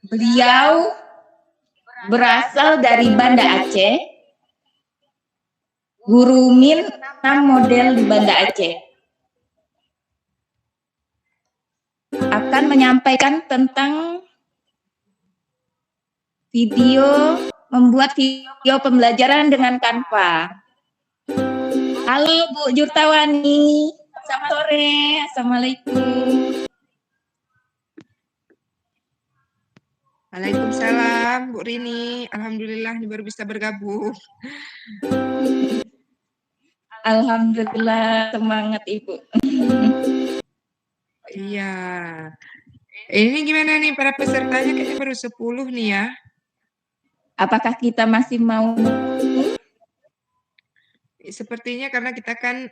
Beliau berasal dari Banda Aceh. Guru Min 6 model di Banda Aceh. Akan menyampaikan tentang membuat video pembelajaran dengan Canva. Halo Bu Jurtawani, selamat sore, Assalamualaikum. Waalaikumsalam Bu Rini, alhamdulillah baru bisa bergabung. Alhamdulillah, semangat Ibu. Iya. Ini gimana nih para pesertanya, kayaknya baru 10 nih ya. Apakah kita masih mau? Sepertinya karena kita kan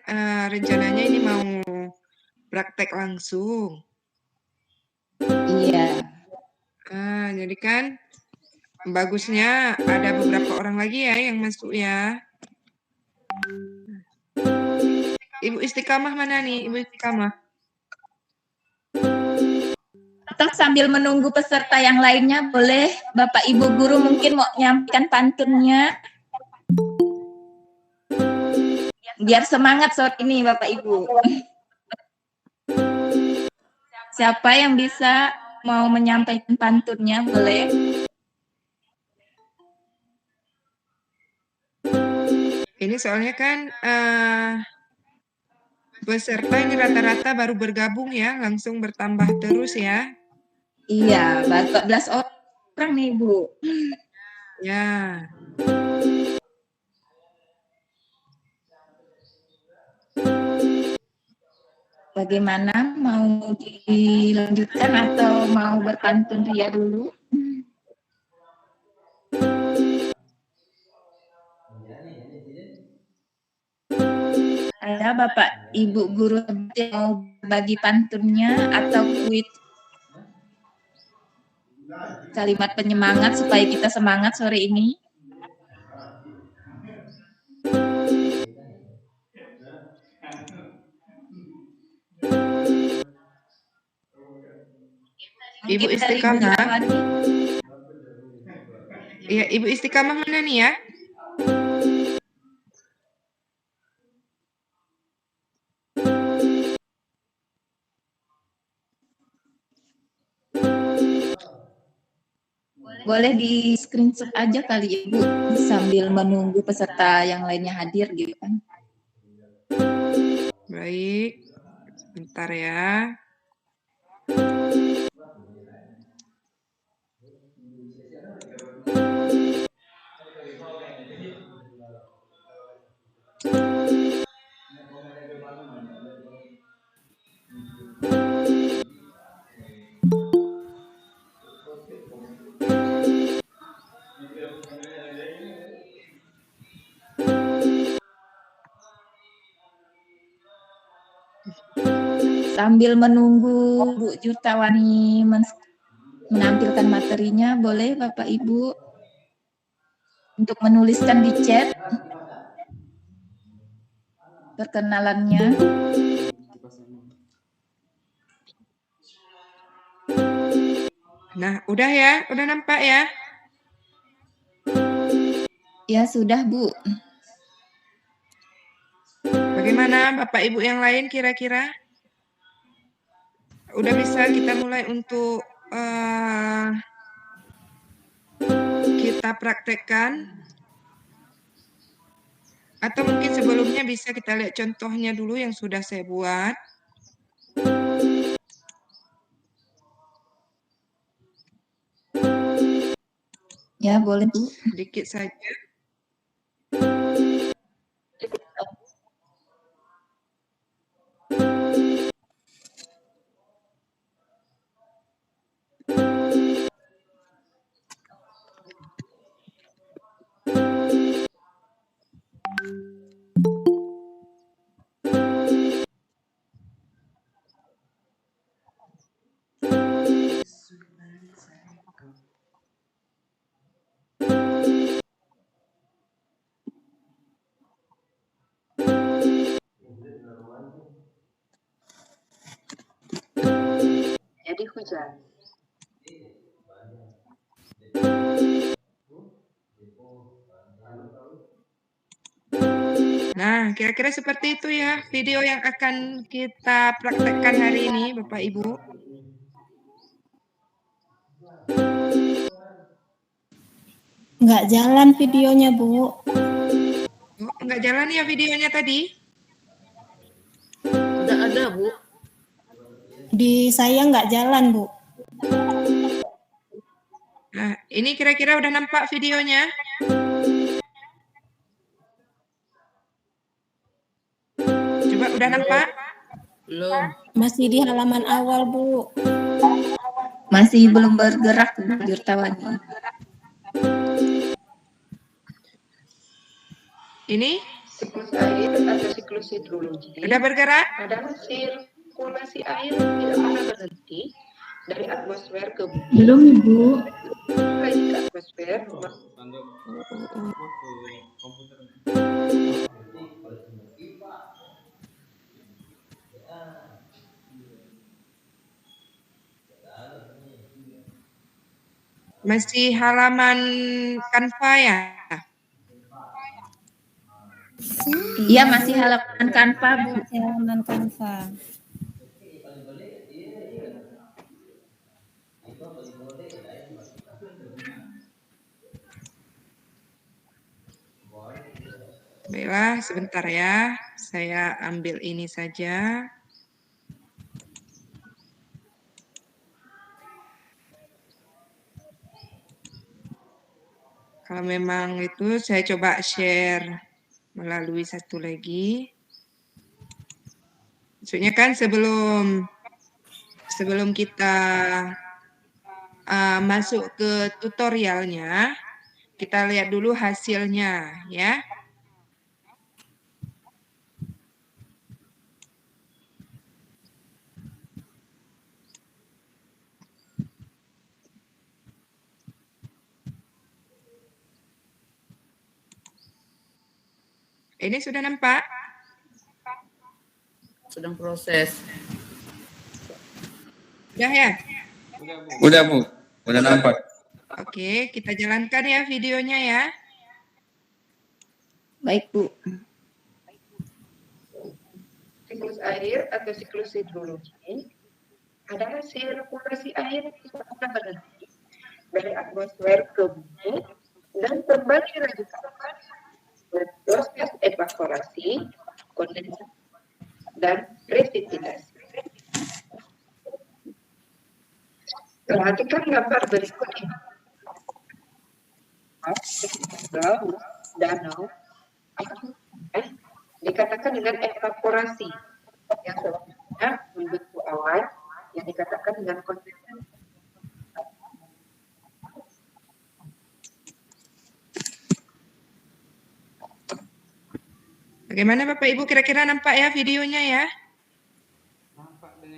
rencananya ini mau praktek langsung. Iya. Jadi kan bagusnya ada beberapa orang lagi ya yang masuk ya. Ibu Istiqamah mana nih? Ibu Istiqamah. Atau sambil menunggu peserta yang lainnya, boleh Bapak Ibu Guru mungkin mau menyampaikan pantunnya. Biar semangat sore ini Bapak Ibu. Siapa yang bisa mau menyampaikan pantunnya, boleh? Ini soalnya kan peserta ini rata-rata baru bergabung ya, langsung bertambah terus ya. Iya, 14 orang nih Bu. Ya. Bagaimana, mau dilanjutkan atau mau berpantun ria dulu? Ada Bapak Ibu Guru yang mau bagi pantunnya atau kuis kalimat penyemangat supaya kita semangat sore ini? Ibu Istiqamah. Iya, Ibu Istiqamah mana nih ya? Boleh di screenshot aja kali Ibu sambil menunggu peserta yang lainnya hadir gitu kan. Baik, sebentar ya. Sambil menunggu Bu Jurtawani menampilkan materinya, boleh Bapak Ibu untuk menuliskan di chat perkenalannya. Nah, udah ya? Udah nampak ya? Ya, sudah Bu. Bagaimana Bapak Ibu yang lain kira-kira? Udah bisa kita mulai untuk kita praktekkan? Atau mungkin sebelumnya bisa kita lihat contohnya dulu yang sudah saya buat. Ya, boleh Bu. Sedikit saja. Jadi hujan. Nah, kira-kira seperti itu ya video yang akan kita praktekkan hari ini, Bapak Ibu. Nggak jalan videonya, Bu. Oh, nggak jalan ya videonya tadi? Udah ada, Bu. Di saya nggak jalan, Bu. Nah, ini kira-kira udah nampak videonya? Coba udah nampak? Belum. Masih di halaman awal, Bu. Masih belum bergerak Bu Jurtawani. Ini Siklus air atau siklus hidrologi udah bergerak? adalah sirkulasi air yang tidak pernah berhenti dari atmosfer ke bumi. Belum Ibu. Lagi ke atmosfer. Masih halaman Canva ya? Iya masih halaman Canva Bu. Masih halaman Canva. Baiklah, sebentar ya. Saya ambil ini saja. Kalau memang itu saya coba share melalui satu lagi. Maksudnya kan sebelum kita masuk ke tutorialnya, kita lihat dulu hasilnya ya. Ini sudah nampak? Sedang proses. Udah ya? Udah Bu, udah nampak. Oke, kita jalankan ya videonya ya. Baik Bu. Siklus air atau siklus hidrologi adalah sirkulasi air yang tidak pernah berhenti dari atmosfer ke bumi dan kembali lagi ke atas. Proses evaporasi, kondensasi, dan presipitasisi. Perhatikan gambar berikut ini. Laut, danau, dikatakan dengan evaporasi yang selanjutnya membentuk awan yang dikatakan dengan kondensasi. Bagaimana Bapak Ibu kira-kira nampak ya videonya ya?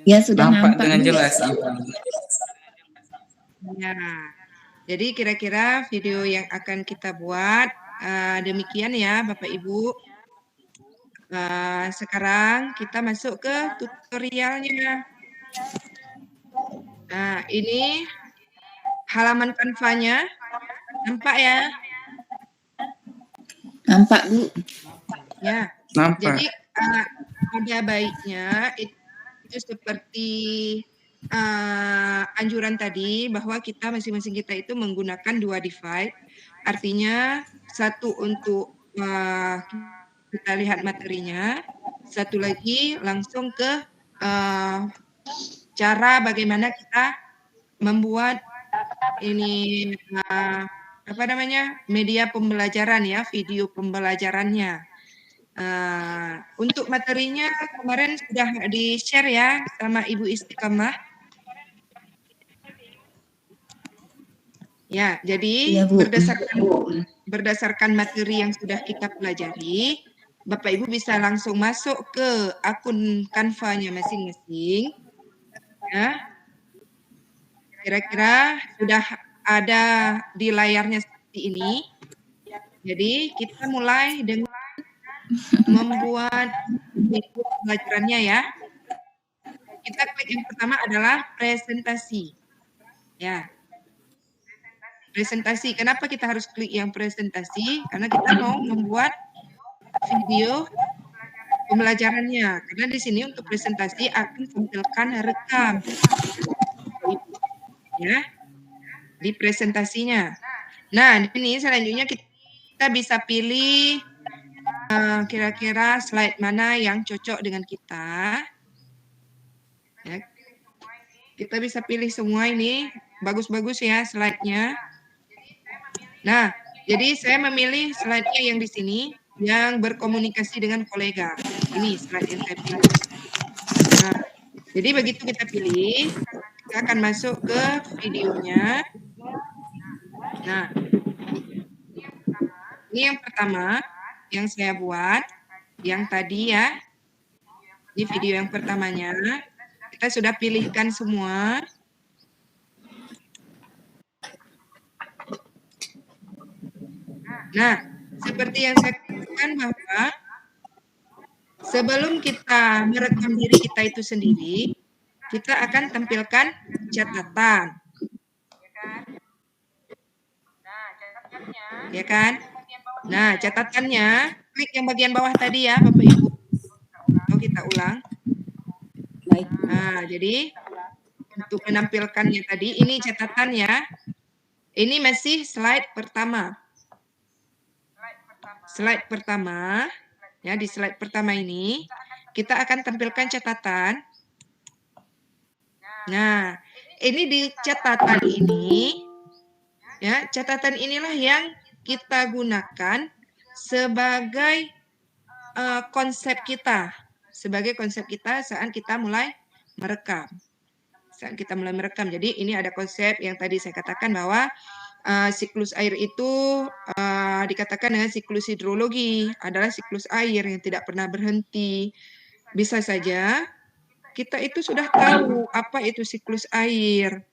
Ya sudah Nampak nampak dengan Bu. jelas. Ya. Jadi kira-kira video yang akan kita buat demikian ya Bapak Ibu. Sekarang kita masuk ke tutorialnya. Nah, ini halaman Canva-nya. Nampak ya? Nampak Bu. Ya. Nampak. Jadi ada baiknya itu seperti anjuran tadi bahwa kita masing-masing kita itu menggunakan 2 device. Artinya satu untuk kita lihat materinya, satu lagi langsung ke cara bagaimana kita membuat ini media pembelajaran ya, video pembelajarannya. Untuk materinya kemarin sudah di-share ya sama Ibu Istiqamah. Ya, jadi Iya, Bu. berdasarkan materi yang sudah kita pelajari, Bapak Ibu bisa langsung masuk ke akun Canva-nya masing-masing. Ya. Kira-kira sudah ada di layarnya seperti ini. Jadi kita mulai dengan membuat video pembelajarannya ya. Kita klik yang pertama adalah presentasi. Ya. presentasi. Kenapa kita harus klik yang presentasi? Karena kita mau membuat video pembelajarannya. Karena di sini untuk presentasi akan tampilkan rekam. Ya, di presentasinya. Nah, ini selanjutnya kita bisa pilih kira-kira slide mana yang cocok dengan kita. Ya, kita bisa pilih semua ini. Bagus-bagus ya slide-nya. Nah, jadi saya memilih slide-nya yang di sini, yang berkomunikasi dengan kolega. Ini slide yang saya pilih. Nah, jadi begitu kita pilih, kita akan masuk ke videonya. Nah, ini yang pertama yang saya buat, yang tadi ya. Ini video yang pertamanya. Kita sudah pilihkan semua. Nah, seperti yang saya katakan bahwa sebelum kita merekam diri kita itu sendiri, kita akan tampilkan catatan. Ya kan? Nah, catatannya, klik yang bagian bawah tadi ya, Bapak Ibu. Kalau kita ulang. Baik. Nah, jadi untuk menampilkannya tadi, ini catatannya. Ini masih slide pertama. Slide pertama, ya di slide pertama ini, kita akan tampilkan catatan. Nah, ini di catatan ini, ya catatan inilah yang kita gunakan sebagai konsep kita, saat kita mulai merekam. Saat kita mulai merekam, jadi ini ada konsep yang tadi saya katakan bahwa siklus air itu dikatakan dengan siklus hidrologi, adalah siklus air yang tidak pernah berhenti. Bisa saja kita itu sudah tahu apa itu siklus air.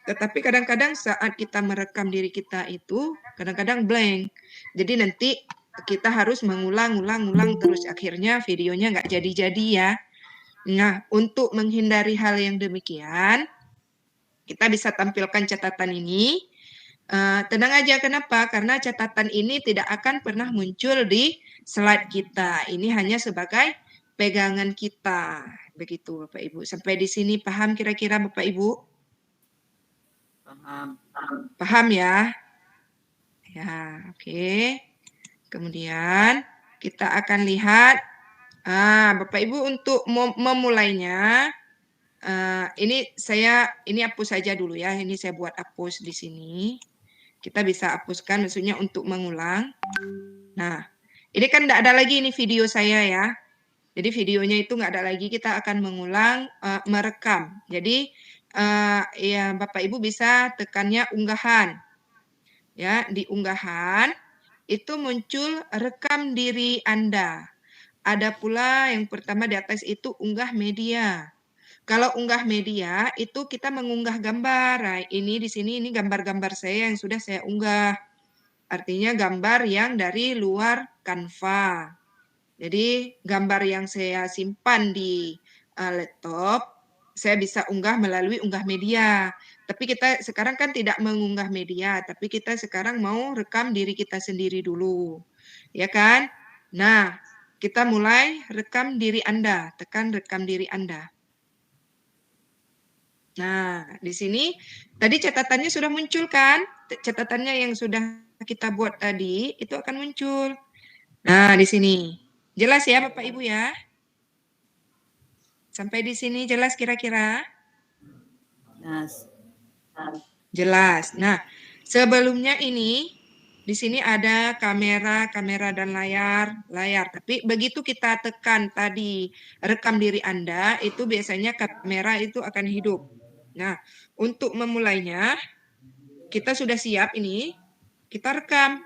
Tetapi kadang-kadang saat kita merekam diri kita itu, kadang-kadang blank. Jadi nanti kita harus mengulang terus. Akhirnya videonya nggak jadi-jadi ya. Nah, untuk menghindari hal yang demikian, kita bisa tampilkan catatan ini. Tenang aja, kenapa? Karena catatan ini tidak akan pernah muncul di slide kita. Ini hanya sebagai pegangan kita. Begitu, Bapak Ibu. Sampai di sini paham kira-kira, Bapak Ibu? Paham. Paham ya? Ya, oke. Kemudian kita akan lihat, Bapak Ibu untuk memulainya, ini hapus saja dulu ya. Ini saya buat hapus di sini. Kita bisa hapuskan, maksudnya untuk mengulang. Nah, ini kan tidak ada lagi ini video saya ya. Jadi videonya itu nggak ada lagi. Kita akan mengulang, merekam. Jadi ya Bapak Ibu bisa tekannya unggahan. Ya, di unggahan itu muncul rekam diri Anda. Ada pula yang pertama di atas itu unggah media. Kalau unggah media itu kita mengunggah gambar. Nah, ini di sini ini gambar-gambar saya yang sudah saya unggah. Artinya gambar yang dari luar Canva. Jadi gambar yang saya simpan di laptop, saya bisa unggah melalui unggah media. Tapi kita sekarang kan tidak mengunggah media, tapi kita sekarang mau rekam diri kita sendiri dulu. Ya kan? Nah, kita mulai rekam diri Anda. Tekan rekam diri Anda. Nah, di sini tadi catatannya sudah muncul kan? Catatannya yang sudah kita buat tadi itu akan muncul. Nah, di sini. Jelas ya Bapak Ibu ya? Sampai di sini jelas kira-kira? Jelas. Nah, sebelumnya ini di sini ada kamera dan layar. Tapi begitu kita tekan tadi rekam diri Anda, itu biasanya kamera itu akan hidup. Nah, untuk memulainya, kita sudah siap ini, kita rekam.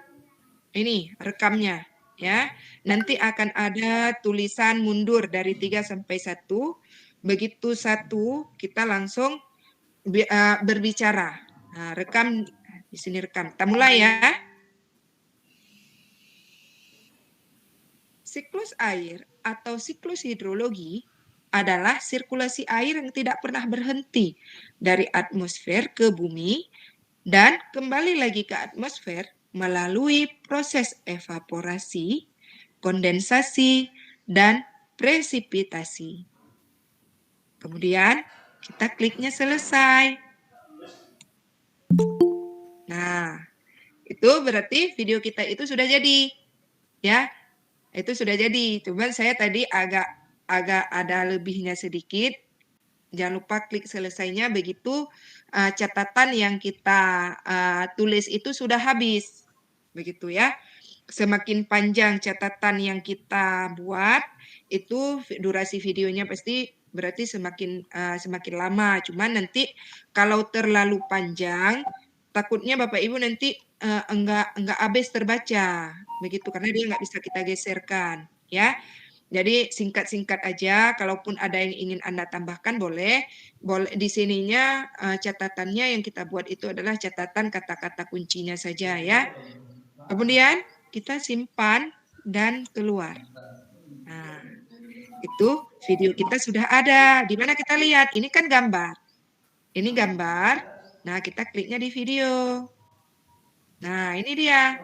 Ini rekamnya, ya. Nanti akan ada tulisan mundur dari 3 sampai 1. Begitu 1, kita langsung berbicara. Nah, rekam, di sini rekam. Kita mulai ya. Siklus air atau siklus hidrologi adalah sirkulasi air yang tidak pernah berhenti dari atmosfer ke bumi dan kembali lagi ke atmosfer melalui proses evaporasi, kondensasi, dan presipitasi. Kemudian kita kliknya selesai. Nah, itu berarti video kita itu sudah jadi. Ya, itu sudah jadi. Cuman saya tadi agak ada lebihnya sedikit. Jangan lupa klik selesainya, begitu catatan yang kita tulis itu sudah habis. Begitu ya. Semakin panjang catatan yang kita buat, itu durasi videonya pasti berarti semakin lama. Cuman nanti kalau terlalu panjang, takutnya Bapak Ibu nanti enggak habis terbaca. Begitu, karena dia nggak bisa kita geserkan. Ya. Jadi singkat-singkat aja, kalaupun ada yang ingin Anda tambahkan boleh di sininya catatannya yang kita buat itu adalah catatan kata-kata kuncinya saja ya. Kemudian kita simpan dan keluar. Nah, itu video kita sudah ada. Di mana kita lihat? Ini kan gambar. Ini gambar. Nah, kita kliknya di video. Nah, ini dia.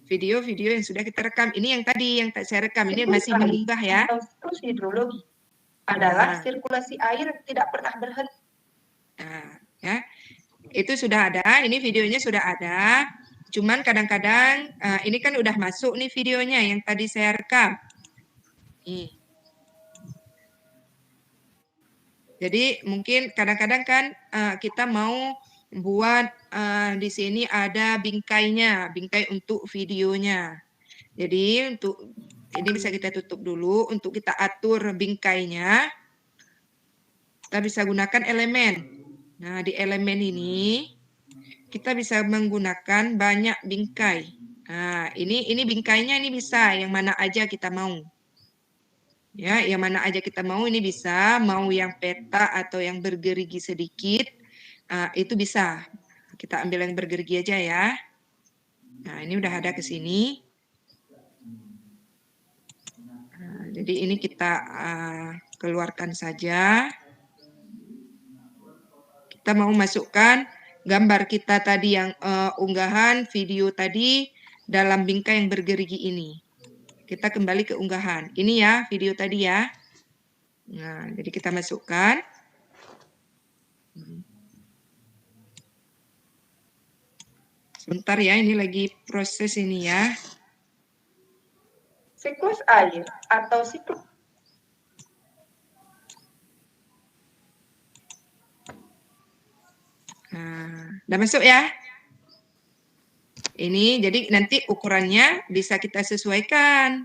Video-video yang sudah kita rekam. Ini yang tadi yang saya rekam. Ini masih mengunggah ya. Siklus hidrologi adalah sirkulasi air tidak pernah berhenti. Nah, ya. Itu sudah ada. Ini videonya sudah ada. Cuman kadang-kadang ini kan udah masuk nih videonya yang tadi saya rekam. Nih. Jadi mungkin kadang-kadang kan kita mau buat di sini ada bingkainya, bingkai untuk videonya. Jadi untuk ini bisa kita tutup dulu. Untuk kita atur bingkainya, kita bisa gunakan elemen. Nah, di elemen ini kita bisa menggunakan banyak bingkai. Nah, ini bingkainya ini bisa yang mana aja kita mau. Ya, yang mana aja kita mau ini bisa, mau yang peta atau yang bergerigi sedikit, itu bisa. Kita ambil yang bergerigi aja ya. Nah, ini udah ada ke sini. Nah, jadi ini kita keluarkan saja. Kita mau masukkan gambar kita tadi yang unggahan video tadi dalam bingkai yang bergerigi ini. Kita kembali ke unggahan. Ini ya video tadi ya. Nah, jadi kita masukkan. Sebentar ya, ini lagi proses ini ya. Siklus air atau siklus Nah, udah masuk ya. Ini jadi nanti ukurannya bisa kita sesuaikan.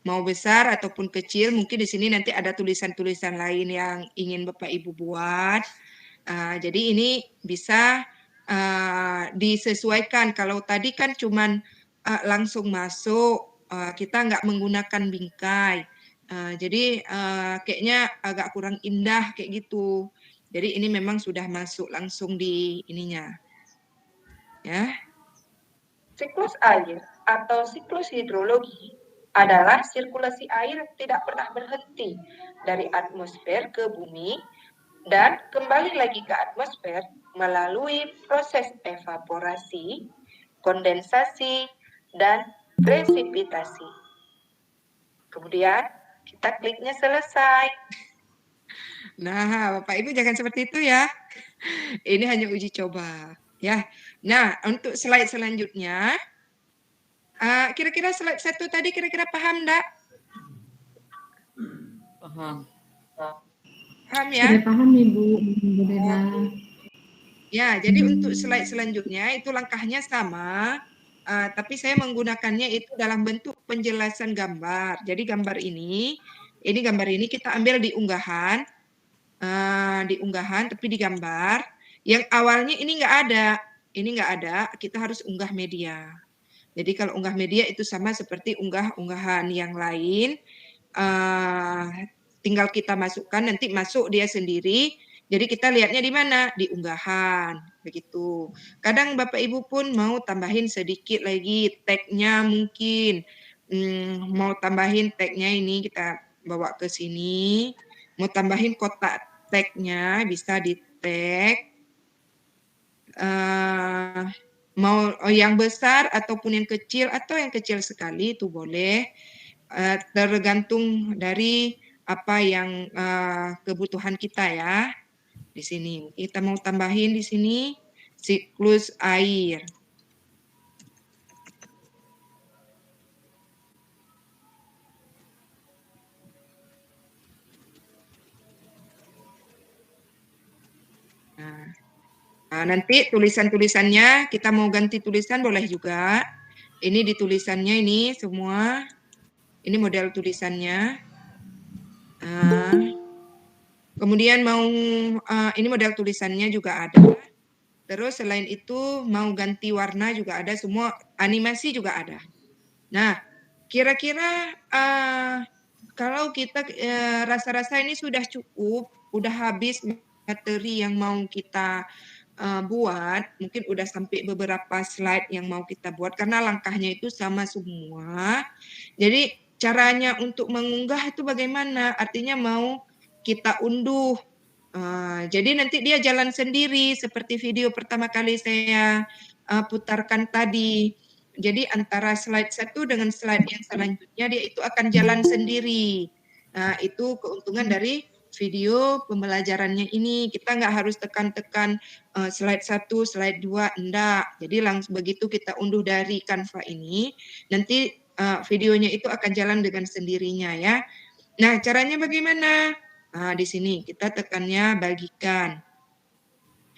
Mau besar ataupun kecil, mungkin di sini nanti ada tulisan-tulisan lain yang ingin Bapak Ibu buat. Jadi ini bisa disesuaikan. Kalau tadi kan cuman langsung masuk, kita nggak menggunakan bingkai. Jadi kayaknya agak kurang indah kayak gitu. Jadi ini memang sudah masuk langsung di ininya. Ya. siklus air atau siklus hidrologi adalah sirkulasi air tidak pernah berhenti dari atmosfer ke bumi dan kembali lagi ke atmosfer melalui proses evaporasi, kondensasi, dan presipitasi. Kemudian kita kliknya selesai. Nah, Bapak Ibu jangan seperti itu ya. Ini hanya uji coba, ya. Nah, untuk slide selanjutnya, kira-kira slide 1 tadi kira-kira paham enggak? Paham. Paham ya? Sudah paham Ibu. Alhamdulillah. Ya, jadi untuk slide selanjutnya itu langkahnya sama, tapi saya menggunakannya itu dalam bentuk penjelasan gambar. Jadi gambar ini kita ambil di unggahan, tapi digambar. Yang awalnya ini nggak ada, kita harus unggah media. Jadi kalau unggah media itu sama seperti unggah-unggahan yang lain, tinggal kita masukkan, nanti masuk dia sendiri. Jadi kita lihatnya di mana? Di unggahan, begitu. Kadang Bapak Ibu pun mau tambahin sedikit lagi tag-nya mungkin. Mau tambahin tag-nya ini kita bawa ke sini. Mau tambahin kotak tag-nya bisa di tag. mau yang besar ataupun yang kecil atau yang kecil sekali itu boleh, tergantung dari apa yang kebutuhan kita ya. Di sini kita mau tambahin di sini siklus air. Nah, nanti tulisan-tulisannya kita mau ganti tulisan boleh juga. Ini di tulisannya ini semua. Ini model tulisannya. Kemudian mau ini model tulisannya juga ada. Terus selain itu mau ganti warna juga ada, semua animasi juga ada. Nah, kira-kira kalau kita rasa-rasa ini sudah cukup, udah habis materi yang mau kita buat, mungkin udah sampai beberapa slide yang mau kita buat karena langkahnya itu sama semua. Jadi caranya untuk mengunggah itu bagaimana? Artinya mau kita unduh. Jadi nanti dia jalan sendiri seperti video pertama kali saya putarkan tadi. Jadi antara slide satu dengan slide yang selanjutnya dia itu akan jalan sendiri. Nah, itu keuntungan dari video pembelajarannya ini. Kita nggak harus tekan-tekan slide 1, slide 2, enggak. Jadi langsung begitu kita unduh dari Canva ini, nanti videonya itu akan jalan dengan sendirinya ya. Nah, caranya bagaimana? Nah, di sini kita tekannya bagikan.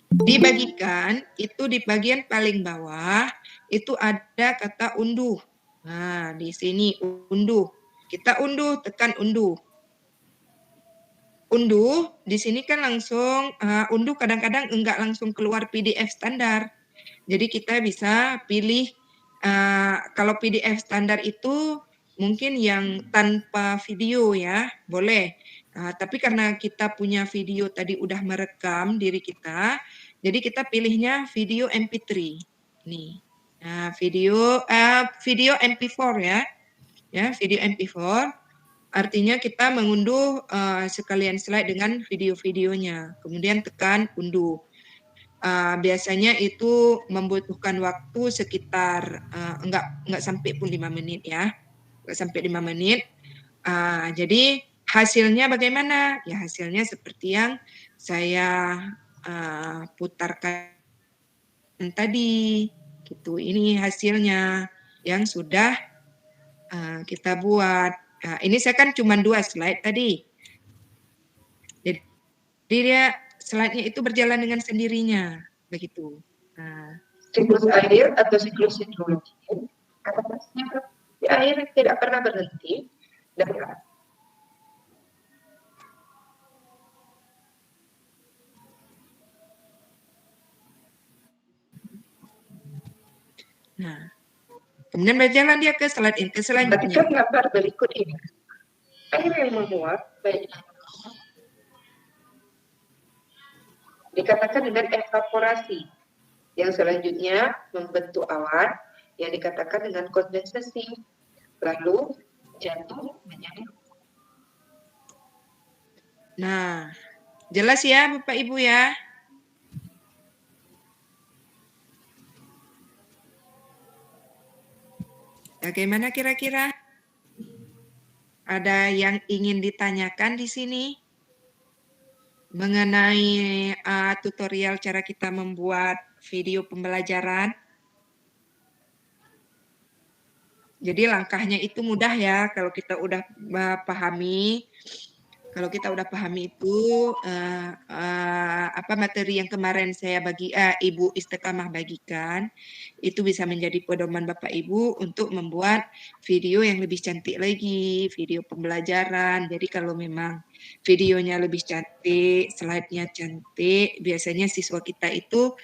Dibagikan itu di bagian paling bawah itu ada kata unduh. Nah, di sini unduh. Kita unduh, tekan unduh. Unduh, di sini kan langsung unduh kadang-kadang enggak langsung keluar PDF standar. Jadi kita bisa pilih kalau PDF standar itu mungkin yang tanpa video ya, boleh. Tapi karena kita punya video tadi udah merekam diri kita, jadi kita pilihnya video MP3. Nih. Nah, video MP4 ya. Ya, video MP4. Artinya kita mengunduh sekalian slide dengan video-videonya. Kemudian tekan unduh. Biasanya itu membutuhkan waktu sekitar enggak sampai pun 5 menit ya. Enggak sampai 5 menit. Jadi hasilnya bagaimana? Ya hasilnya seperti yang saya putarkan tadi. Gitu. Ini hasilnya yang sudah kita buat. Ini saya kan cuma 2 slide tadi. Jadi dia slide-nya itu berjalan dengan sendirinya, begitu. Siklus air atau siklus hidrologi, air tidak pernah berhenti dan Nah, kemudian berjalan dia ke slide ini, ke selanjutnya. gambar berikut ini. Air yang menguap baik dikatakan dengan evaporasi. Yang selanjutnya membentuk awan yang dikatakan dengan kondensasi. Lalu jatuh menjadi. Nah, jelas ya Bapak Ibu ya? Bagaimana kira-kira? Ada yang ingin ditanyakan di sini? Mengenai tutorial cara kita membuat video pembelajaran. Jadi langkahnya itu mudah ya kalau kita udah pahami. Kalau kita udah pahami itu apa materi yang kemarin saya Ibu Istiqamah bagikan, itu bisa menjadi pedoman Bapak Ibu untuk membuat video yang lebih cantik lagi, video pembelajaran. Jadi kalau memang videonya lebih cantik, slide-nya cantik, biasanya siswa kita itu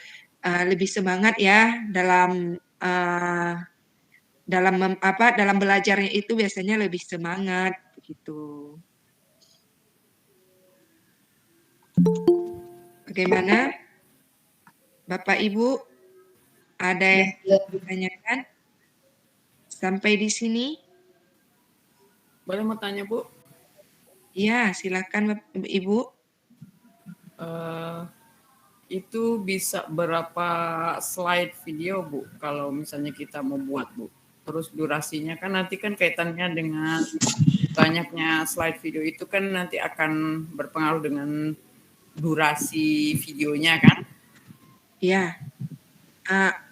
lebih semangat ya dalam dalam belajarnya itu biasanya lebih semangat begitu. Bagaimana? Bapak Ibu ada yang ditanyakan sampai di sini? Boleh mau tanya, Bu? Iya, silakan Ibu. itu bisa berapa slide video, Bu, kalau misalnya kita mau buat, Bu? Terus durasinya kan nanti kan kaitannya dengan banyaknya slide video itu kan nanti akan berpengaruh dengan durasi videonya kan? Ya,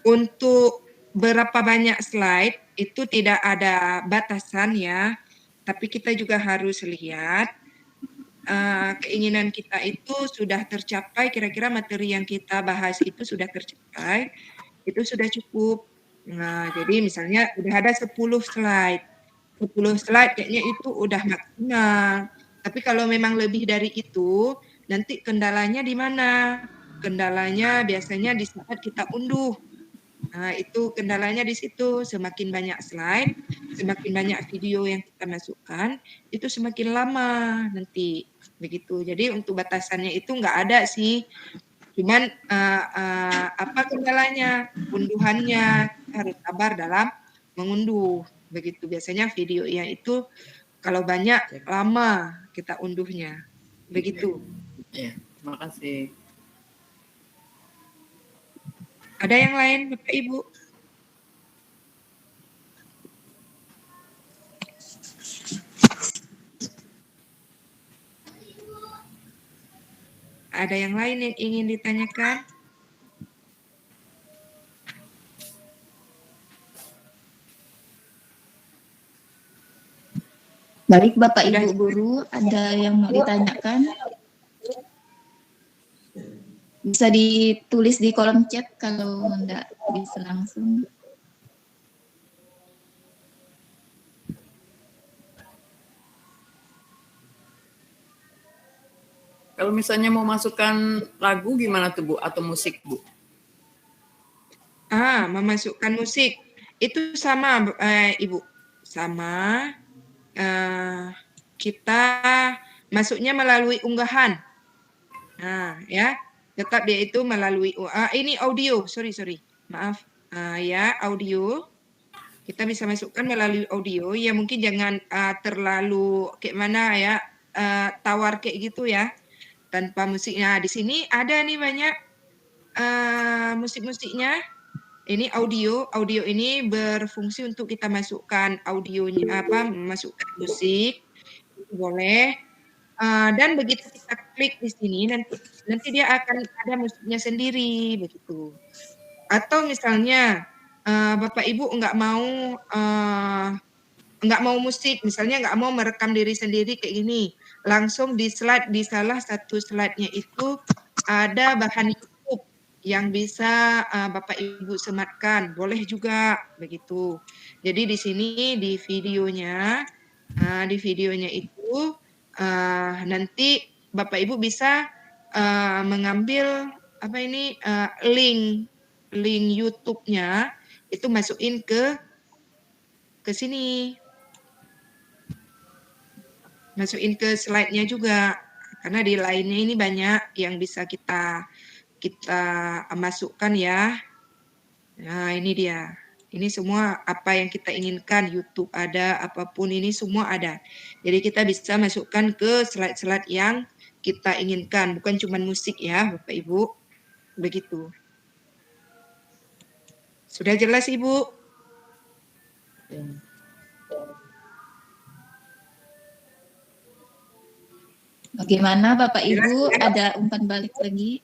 untuk berapa banyak slide itu tidak ada batasan ya, tapi kita juga harus lihat keinginan kita itu sudah tercapai, kira-kira materi yang kita bahas itu sudah tercapai, itu sudah cukup. Nah, jadi misalnya udah ada 10 slide. 10 slide kayaknya itu udah maksimal. Tapi kalau memang lebih dari itu, nanti kendalanya di mana? Kendalanya biasanya di saat kita unduh. Nah, itu kendalanya di situ. Semakin banyak slide, semakin banyak video yang kita masukkan, itu semakin lama nanti. Begitu. Jadi untuk batasannya itu nggak ada sih. Cuman apa kendalanya? Unduhannya harus sabar dalam mengunduh. Begitu biasanya video yang itu kalau banyak lama kita unduhnya. Begitu. Iya, terima kasih. Ada yang lain Bapak Ibu? Ada yang lain yang ingin ditanyakan? Baik Bapak Sudah. Ibu Guru, ada yang mau ditanyakan? Bisa ditulis di kolom chat kalau enggak bisa langsung. Kalau misalnya mau masukkan lagu gimana tuh, Bu? Atau musik, Bu? Memasukkan musik. Itu sama Ibu. Sama. Kita masuknya melalui unggahan. Nah, ya. Tetap dia itu melalui ini audio. Sorry. Maaf. Ya, audio. Kita bisa masukkan melalui audio. Ya mungkin jangan terlalu kayak mana ya, tawar kayak gitu ya. Tanpa musiknya. Di sini ada nih banyak musik-musiknya. Ini audio ini berfungsi untuk kita masukkan audionya masukkan musik boleh. Dan begitu kita klik di sini nanti dia akan ada musiknya sendiri begitu. Atau misalnya Bapak Ibu nggak mau musik, misalnya nggak mau merekam diri sendiri kayak gini, langsung di salah satu slide-nya itu ada bahan YouTube yang bisa Bapak Ibu sematkan, boleh juga begitu. Jadi di sini di videonya itu nanti Bapak Ibu bisa mengambil link YouTube-nya itu masukin ke sini. Masukin ke slide-nya juga. Karena di lainnya ini banyak yang bisa kita masukkan ya. Nah, ini dia. Ini semua apa yang kita inginkan, YouTube ada, apapun ini semua ada. Jadi kita bisa masukkan ke slide-slide yang kita inginkan, bukan cuma musik ya, Bapak Ibu. Begitu. Sudah jelas, Ibu? Bagaimana Bapak Ibu? Ada umpan balik lagi?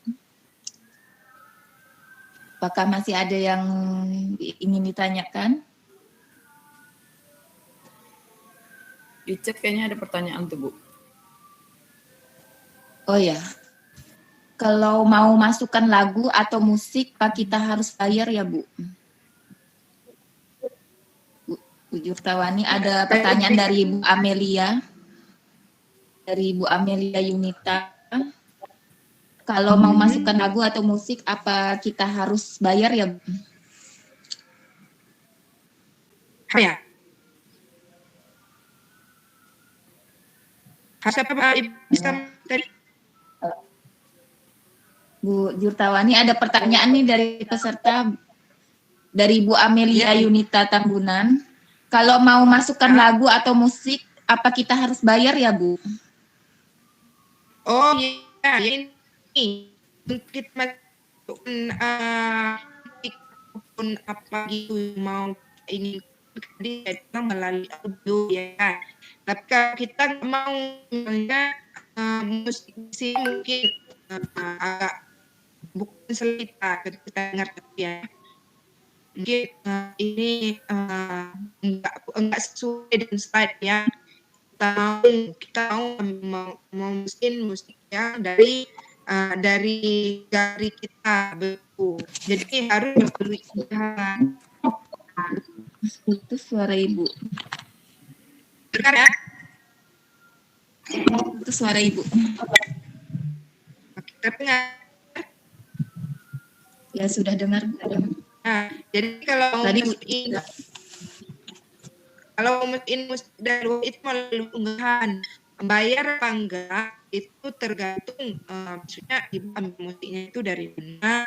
Apakah masih ada yang ingin ditanyakan? Di chat kayaknya ada pertanyaan tuh, Bu. Oh ya. Kalau mau masukkan lagu atau musik, Pak, kita harus bayar ya, Bu? Bu Jurtawani, ada pertanyaan dari Bu Amelia. Dari Bu Amelia Yunita. Kalau mau masukkan lagu atau musik, apa kita harus bayar ya, Bu? Ya. Siapa Pak Ibu bisa tadi? Bu Jurtawani, ada pertanyaan nih dari peserta, dari Bu Amelia Yunita Tambunan. Kalau mau masukkan lagu atau musik, apa kita harus bayar ya, Bu? Oh iya, ini kita masukkan ataupun apa gitu mau ingin jadi melalui audio ya kan. Tapi kalau kita nggak mau misalnya musik mungkin agak bukan selita ketika kita dengar ya. Mungkin ini enggak sesuai dengan slide ya. Kita mau mungkin musiknya dari jari kita betul. Jadi harus berpikir. Putus suara Ibu. Dengar ya? Putus suara Ibu. Tapi nggak. Ya sudah dengar Bu. Nah, jadi kalau Tadi Bu. musik dari luar itu melalui unggahan, bayar apa enggak itu tergantung maksudnya ibu ambil musiknya itu dari mana.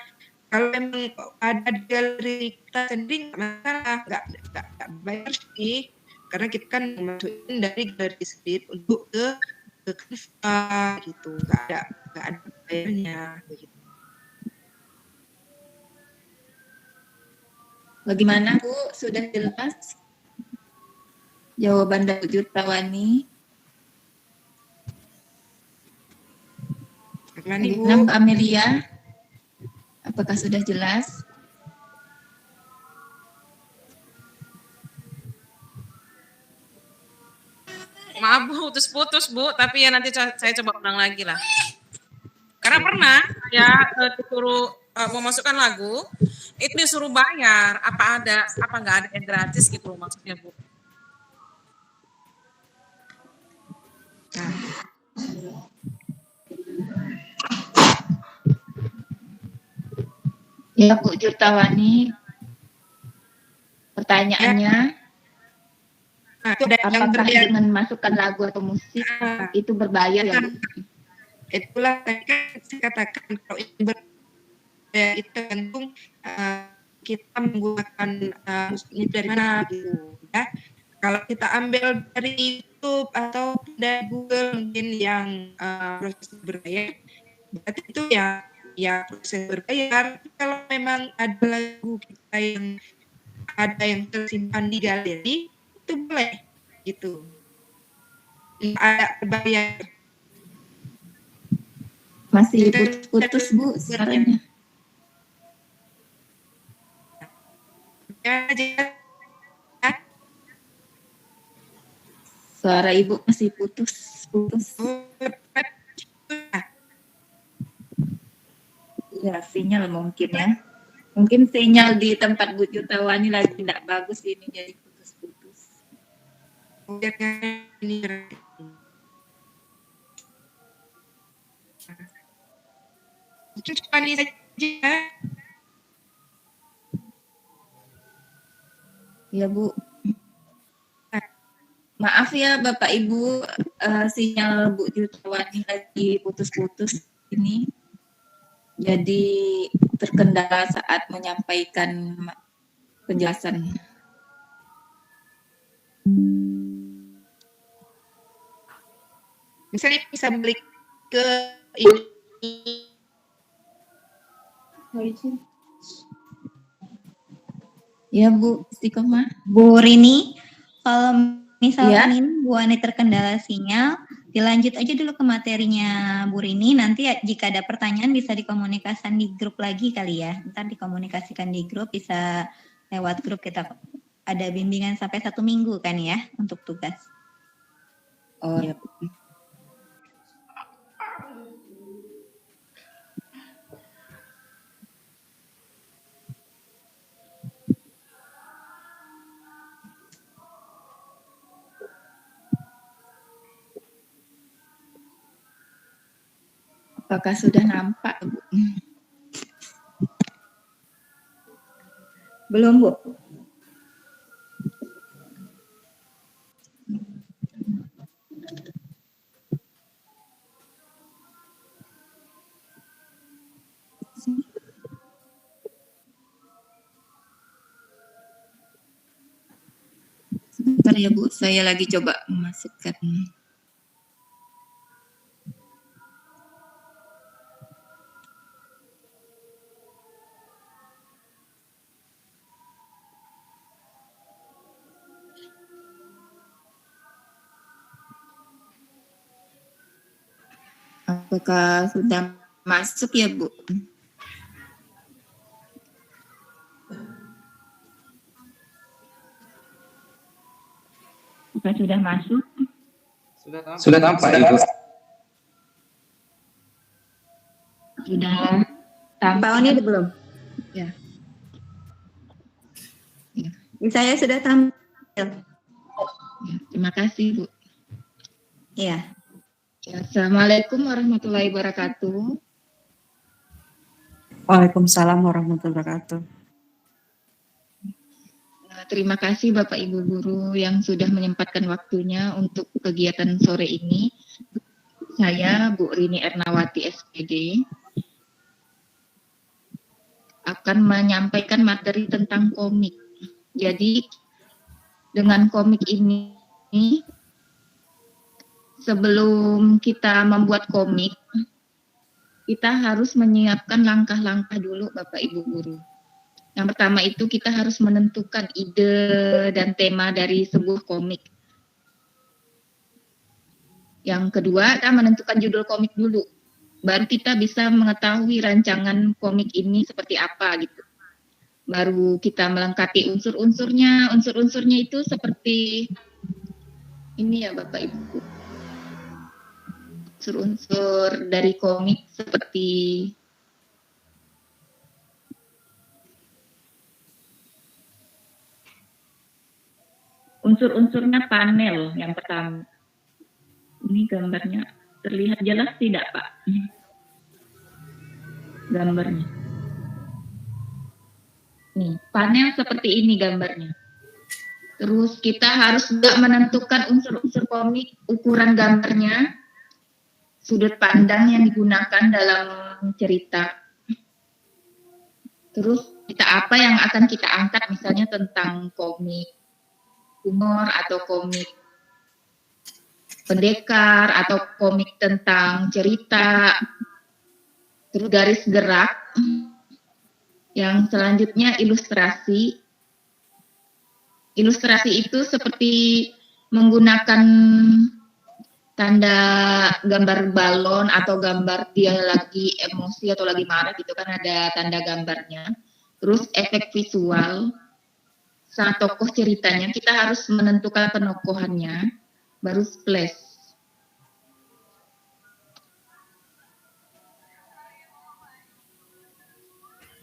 Kalau memang ada di galeri kita sendiri nggak masalah, nggak bayar sih, karena kita kan masukin dari galeri sendiri untuk ke Canva gitu, nggak ada bayarnya begitu. Bagaimana Bu? Sudah jelas jawaban dari Jutawani? Bagaimana Ibu? Mbak Amelia, apakah sudah jelas? Maaf Bu, putus-putus Bu, tapi ya nanti saya coba ulang lagi lah. Karena pernah ya disuruh memasukkan lagu, itu disuruh bayar. Apa nggak ada yang gratis gitu maksudnya Bu? Ya Bu Jutawani, pertanyaannya, apakah dengan masukkan lagu atau musik itu berbayar ya Bu? Itulah tadi kan saya katakan kalau ini berbayar itu tergantung kita menggunakan musiknya dari mana gitu ya. Kalau kita ambil dari YouTube atau dari Google mungkin yang proses berbayar, berarti itu ya proses berbayar. Kalau memang ada lagu kita yang ada yang tersimpan di galeri, itu boleh gitu. Ada berbayar. Masih putus Bu suaranya. Suara Ibu masih putus. Ya, sinyal mungkin ya. Mungkin sinyal di tempat Bu Jutawani lagi tidak bagus ini jadi putus-putus. Cuma ini saja. Ya Bu. Maaf ya Bapak Ibu, sinyal Bu Jutawani lagi putus-putus ini. Jadi terkendala saat menyampaikan penjelasan. Misalnya bisa balik ke ini. Ya Bu, istiqomah. Bu Rini, kalau misalkan Ya. ini Bu Ani terkendala sinyal, dilanjut aja dulu ke materinya Bu Rini. Nanti jika ada pertanyaan bisa dikomunikasikan di grup lagi kali ya. Ntar dikomunikasikan di grup, bisa lewat grup kita ada bimbingan sampai 1 minggu kan ya untuk tugas. Oh ya. Apakah sudah nampak, Bu? Belum, Bu? Sebentar ya, Bu. Saya lagi coba memasukkan. Apakah sudah masuk ya, Bu? Apakah sudah masuk? Sudah tampak Ibu. Sudah tampak. Pak Oni ada belum? Ya. Saya sudah tampil. Ya, terima kasih, Bu. Iya. Ya, Assalamualaikum warahmatullahi wabarakatuh. Waalaikumsalam warahmatullahi wabarakatuh. Terima kasih Bapak Ibu Guru yang sudah menyempatkan waktunya untuk kegiatan sore ini. Saya Bu Rini Ernawati SPD akan menyampaikan materi tentang komik. Jadi dengan komik ini, sebelum kita membuat komik, kita harus menyiapkan langkah-langkah dulu Bapak Ibu Guru. Yang pertama itu kita harus menentukan ide dan tema dari sebuah komik. Yang kedua, kita menentukan judul komik dulu. Baru kita bisa mengetahui rancangan komik ini seperti apa gitu. Baru kita melengkapi unsur-unsurnya. Unsur-unsurnya itu seperti ini ya Bapak Ibu. Unsur-unsur dari komik seperti unsur-unsurnya panel yang pertama. Ini gambarnya terlihat jelas tidak, Pak? Gambarnya. Nih, panel seperti ini gambarnya. Terus kita harus juga menentukan unsur-unsur komik, ukuran gambarnya, sudut pandang yang digunakan dalam cerita. Terus kita apa yang akan kita angkat misalnya tentang komik humor atau komik pendekar atau komik tentang cerita, terus garis gerak. Yang selanjutnya ilustrasi. Ilustrasi itu seperti menggunakan tanda gambar balon atau gambar dia lagi emosi atau lagi marah gitu kan, ada tanda gambarnya. Terus efek visual. Saat tokoh ceritanya, kita harus menentukan penokohannya, baru splash.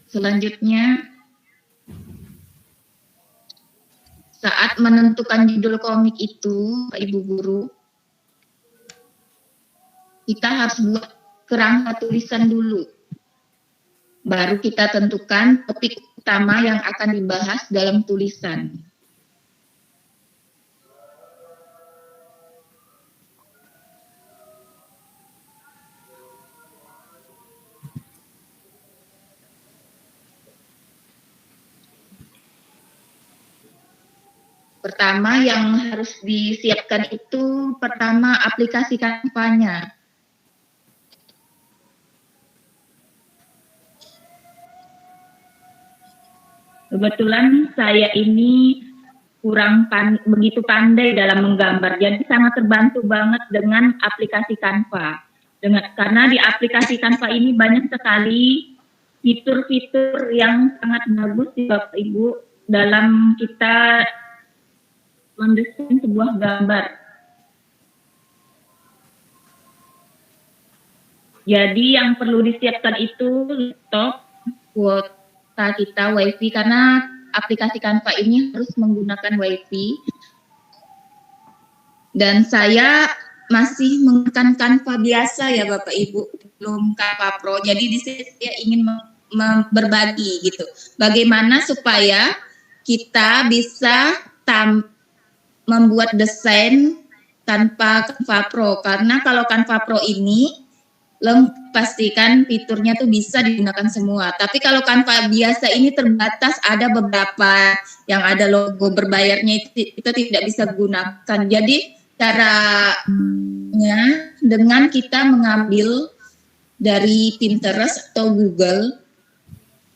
Selanjutnya, saat menentukan judul komik itu, Pak Ibu Guru, kita harus buat kerangka tulisan dulu. Baru kita tentukan topik utama yang akan dibahas dalam tulisan. Pertama yang harus disiapkan itu pertama aplikasi Canva-nya. Kebetulan saya ini kurang begitu pandai dalam menggambar, jadi sangat terbantu banget dengan aplikasi Canva. Karena di aplikasi Canva ini banyak sekali fitur-fitur yang sangat bagus di Bapak Ibu dalam kita mendesain sebuah gambar. Jadi yang perlu disiapkan itu laptop, kuota kita WiFi, karena aplikasi Canva ini harus menggunakan WiFi. Dan saya masih menggunakan Canva biasa ya Bapak Ibu, belum Canva Pro. Jadi di sini saya ingin berbagi gitu. Bagaimana supaya kita bisa membuat desain tanpa Canva Pro. Karena kalau Canva Pro ini pastikan fiturnya tuh bisa digunakan semua. Tapi kalau Canva biasa ini terbatas, ada beberapa yang ada logo berbayarnya itu kita tidak bisa gunakan. Jadi caranya dengan kita mengambil dari Pinterest atau Google,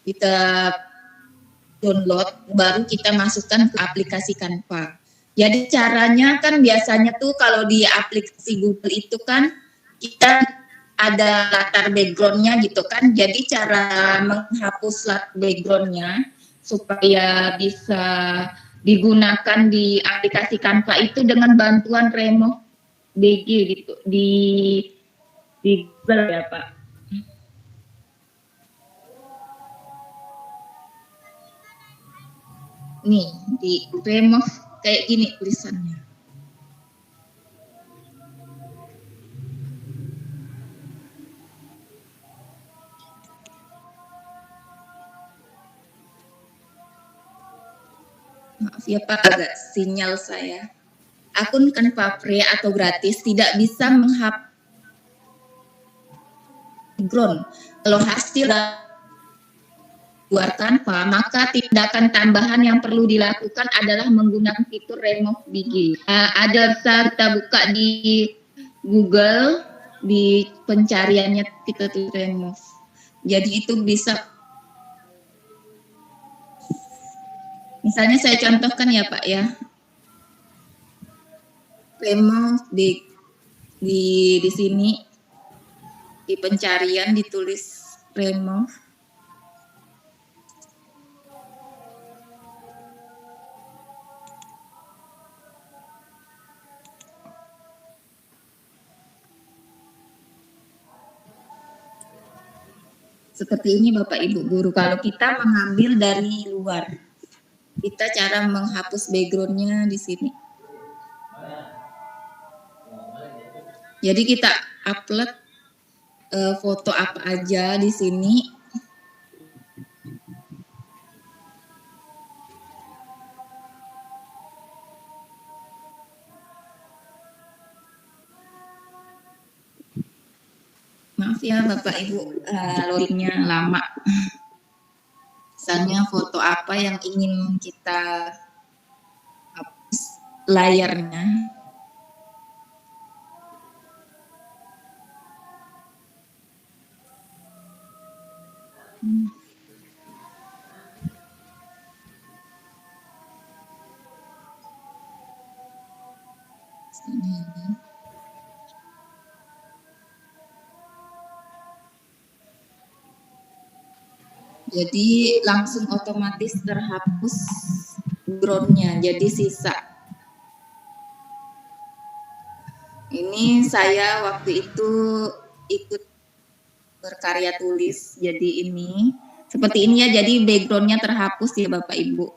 kita download, baru kita masukkan ke aplikasi Canva. Jadi caranya kan biasanya tuh kalau di aplikasi Google itu kan kita ada latar backgroundnya gitu kan. Jadi cara menghapus latar backgroundnya supaya bisa digunakan di aplikasi Canva itu dengan bantuan Remove BG gitu di Google ya Pak. Nih di Remove kayak gini tulisannya. Maaf ya Pak, agak sinyal saya. Akun Canva free atau gratis tidak bisa menghapus background. Kalau hasil luar Canva, maka tindakan tambahan yang perlu dilakukan adalah menggunakan fitur Remove BG. Ada bisa kita buka di Google, di pencariannya kita tulis Remove. Jadi itu bisa, misalnya saya contohkan ya Pak ya, Remove di sini di pencarian ditulis Remove. Seperti ini Bapak Ibu Guru, kalau kita mengambil dari luar, kita cara menghapus backgroundnya di sini. Jadi kita upload foto apa aja di sini. Maaf ya Bapak Ibu, loadingnya lama. Misalnya foto apa yang ingin kita hapus layarnya. Jadi langsung otomatis terhapus backgroundnya, jadi sisa. Ini saya waktu itu ikut berkarya tulis, jadi ini seperti ini ya, jadi backgroundnya terhapus ya Bapak Ibu.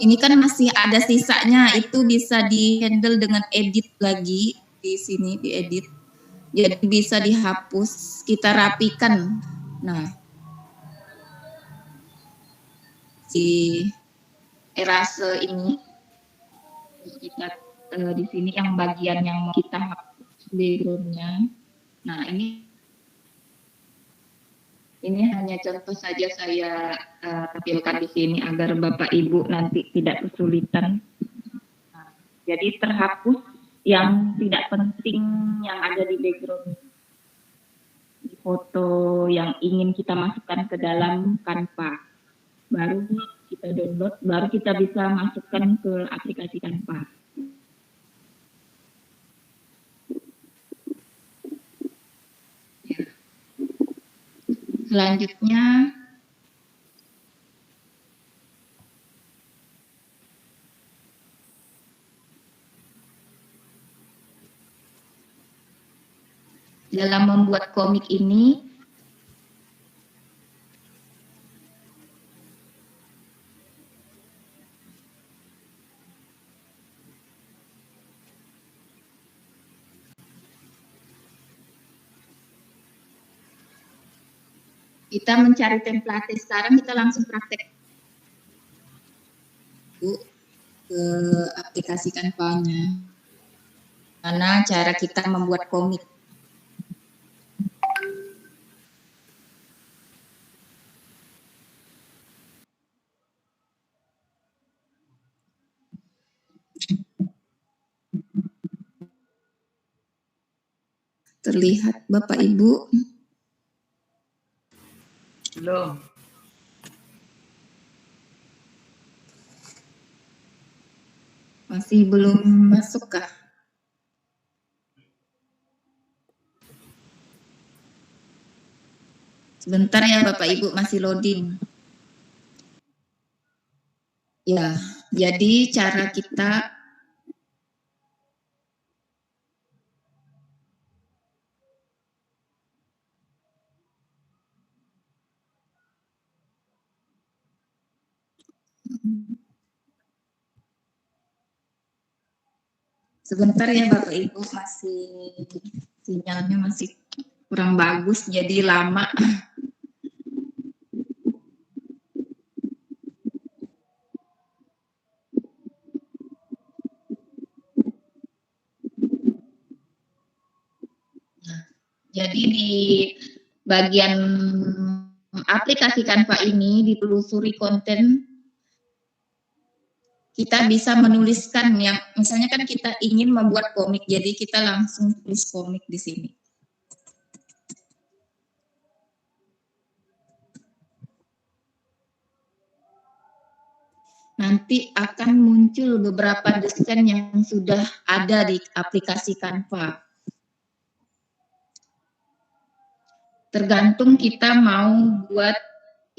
Ini kan masih ada sisanya, itu bisa di-handle dengan edit lagi di sini, diedit. Jadi bisa dihapus, kita rapikan. Nah, si erase ini kita di sini yang bagian yang mau kita hapus backgroundnya. Nah ini hanya contoh saja saya tampilkan di sini agar Bapak Ibu nanti tidak kesulitan. Nah, jadi terhapus yang tidak penting yang ada di background, di foto yang ingin kita masukkan ke dalam Canva. Baru kita download, baru kita bisa masukkan ke aplikasi Canva. Selanjutnya, dalam membuat komik ini, kita mencari template. Sekarang kita langsung praktek ke aplikasi Canva-nya. Mana cara kita membuat komik. Terlihat Bapak Ibu? Belum. Masih belum masuk kah? Sebentar ya Bapak Ibu, masih loading. Ya, jadi cara kita sebentar ya Bapak Ibu, masih sinyalnya masih kurang bagus, jadi lama. Jadi di bagian aplikasi Canva ini ditelusuri konten, kita bisa menuliskan yang misalnya kan kita ingin membuat komik, jadi kita langsung tulis komik di sini. Nanti akan muncul beberapa desain yang sudah ada di aplikasi Canva. Tergantung kita mau buat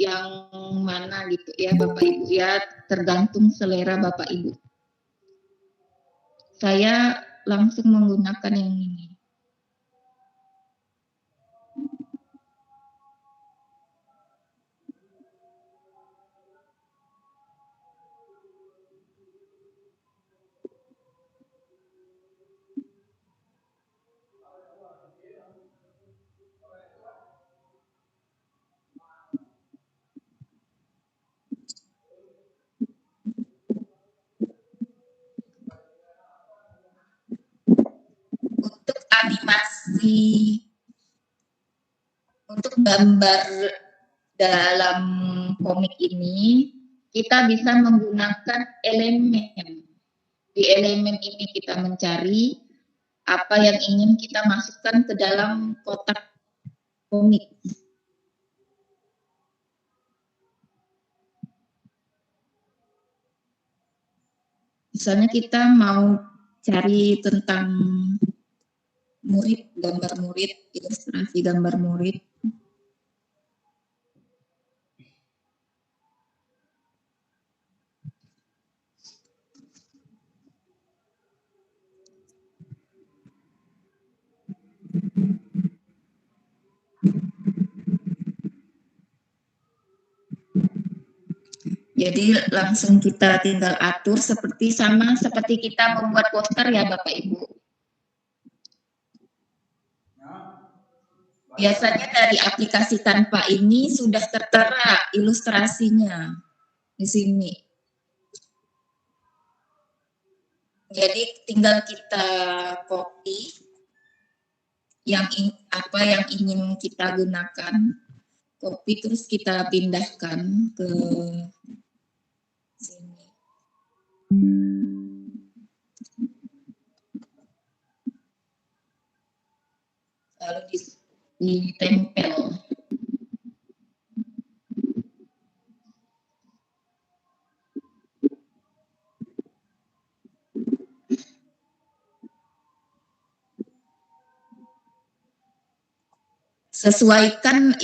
yang mana gitu ya Bapak Ibu ya, tergantung selera Bapak Ibu. Saya langsung menggunakan yang ini. Untuk animasi, untuk gambar dalam komik ini, kita bisa menggunakan elemen. Di elemen ini kita mencari apa yang ingin kita masukkan ke dalam kotak komik. Misalnya kita mau cari tentang murid, gambar murid, ilustrasi gambar murid. Jadi langsung kita tinggal atur seperti kita membuat poster ya Bapak Ibu. Biasanya dari aplikasi Canva ini sudah tertera ilustrasinya di sini. Jadi tinggal kita copy apa yang ingin kita gunakan, copy terus kita pindahkan ke sini. Lalu ditempel. Sesuaikan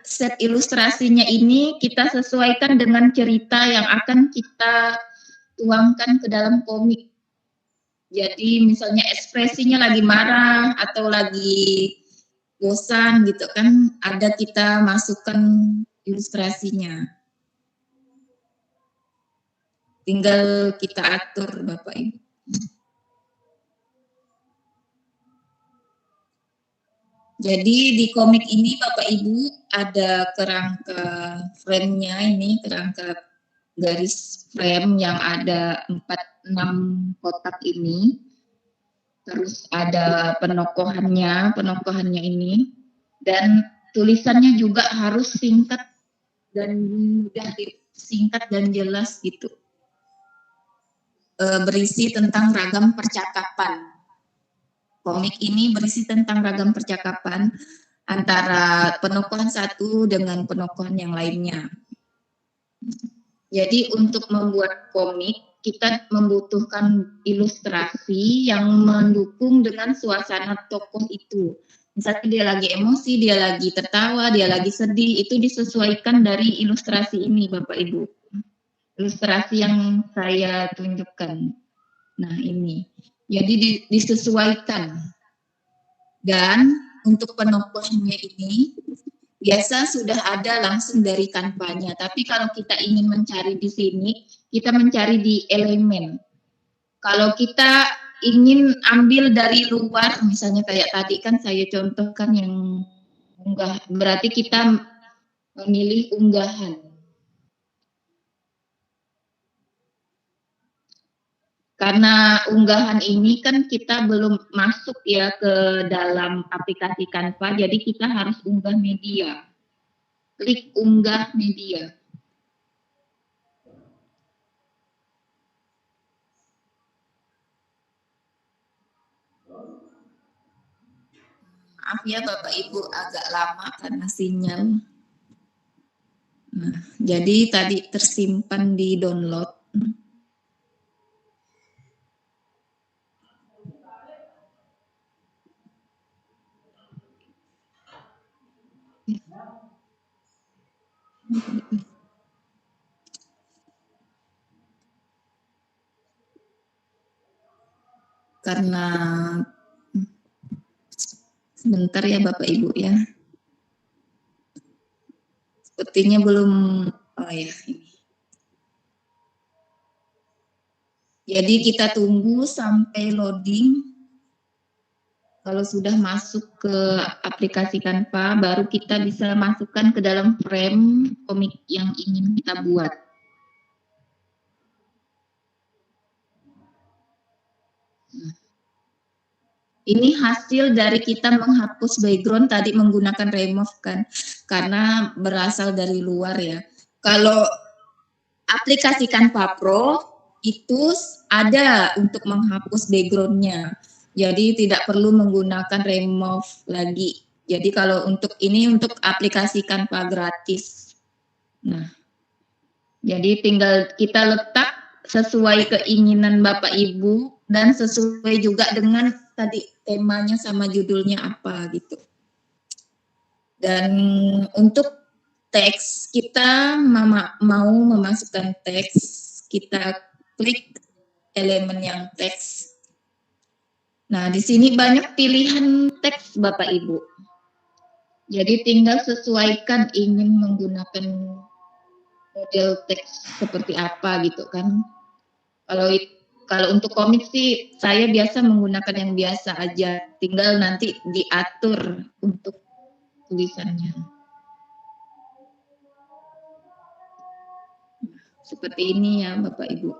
set ilustrasinya ini, kita sesuaikan dengan cerita yang akan kita tuangkan ke dalam komik. Jadi misalnya ekspresinya lagi marah atau lagi bosan gitu kan, ada kita masukkan ilustrasinya. Tinggal kita atur Bapak Ibu. Jadi di komik ini Bapak Ibu ada kerangka frame-nya ini, kerangka garis frame yang ada 4-6 kotak ini. Terus ada penokohannya ini, dan tulisannya juga harus singkat dan mudah, singkat dan jelas gitu. Berisi tentang ragam percakapan. Komik ini berisi tentang ragam percakapan antara penokohan satu dengan penokohan yang lainnya. Jadi untuk membuat komik kita membutuhkan ilustrasi yang mendukung dengan suasana tokoh itu. Misalnya dia lagi emosi, dia lagi tertawa, dia lagi sedih, itu disesuaikan dari ilustrasi ini, Bapak Ibu. Ilustrasi yang saya tunjukkan. Nah, ini. Jadi disesuaikan. Dan untuk penokohnya ini biasa sudah ada langsung dari Canva-nya. Tapi kalau kita ingin mencari di sini, kita mencari di elemen. Kalau kita ingin ambil dari luar, misalnya kayak tadi kan saya contohkan yang unggah, berarti kita memilih unggahan. Karena unggahan ini kan kita belum masuk ya ke dalam aplikasi Canva, jadi kita harus unggah media. Klik unggah media. Maaf ya Bapak Ibu agak lama karena sinyal. Nah, jadi tadi tersimpan di download. Karena sebentar ya Bapak Ibu ya. Sepertinya belum, oh ya ini. Jadi kita tunggu sampai loading. Kalau sudah masuk ke aplikasi Canva, baru kita bisa masukkan ke dalam frame komik yang ingin kita buat. Ini hasil dari kita menghapus background tadi menggunakan remove kan, karena berasal dari luar ya. Kalau aplikasi Canva Pro itu ada untuk menghapus backgroundnya, jadi tidak perlu menggunakan remove lagi. Jadi kalau untuk ini untuk aplikasi Canva gratis. Nah, jadi tinggal kita letak sesuai keinginan Bapak Ibu dan sesuai juga dengan tadi temanya sama judulnya apa gitu. Dan untuk teks kita mau memasukkan teks, kita klik elemen yang teks. Nah, di sini banyak pilihan teks Bapak Ibu. Jadi tinggal sesuaikan ingin menggunakan model teks seperti apa gitu kan. Kalau untuk komik sih saya biasa menggunakan yang biasa aja, tinggal nanti diatur untuk tulisannya. Seperti ini ya Bapak Ibu.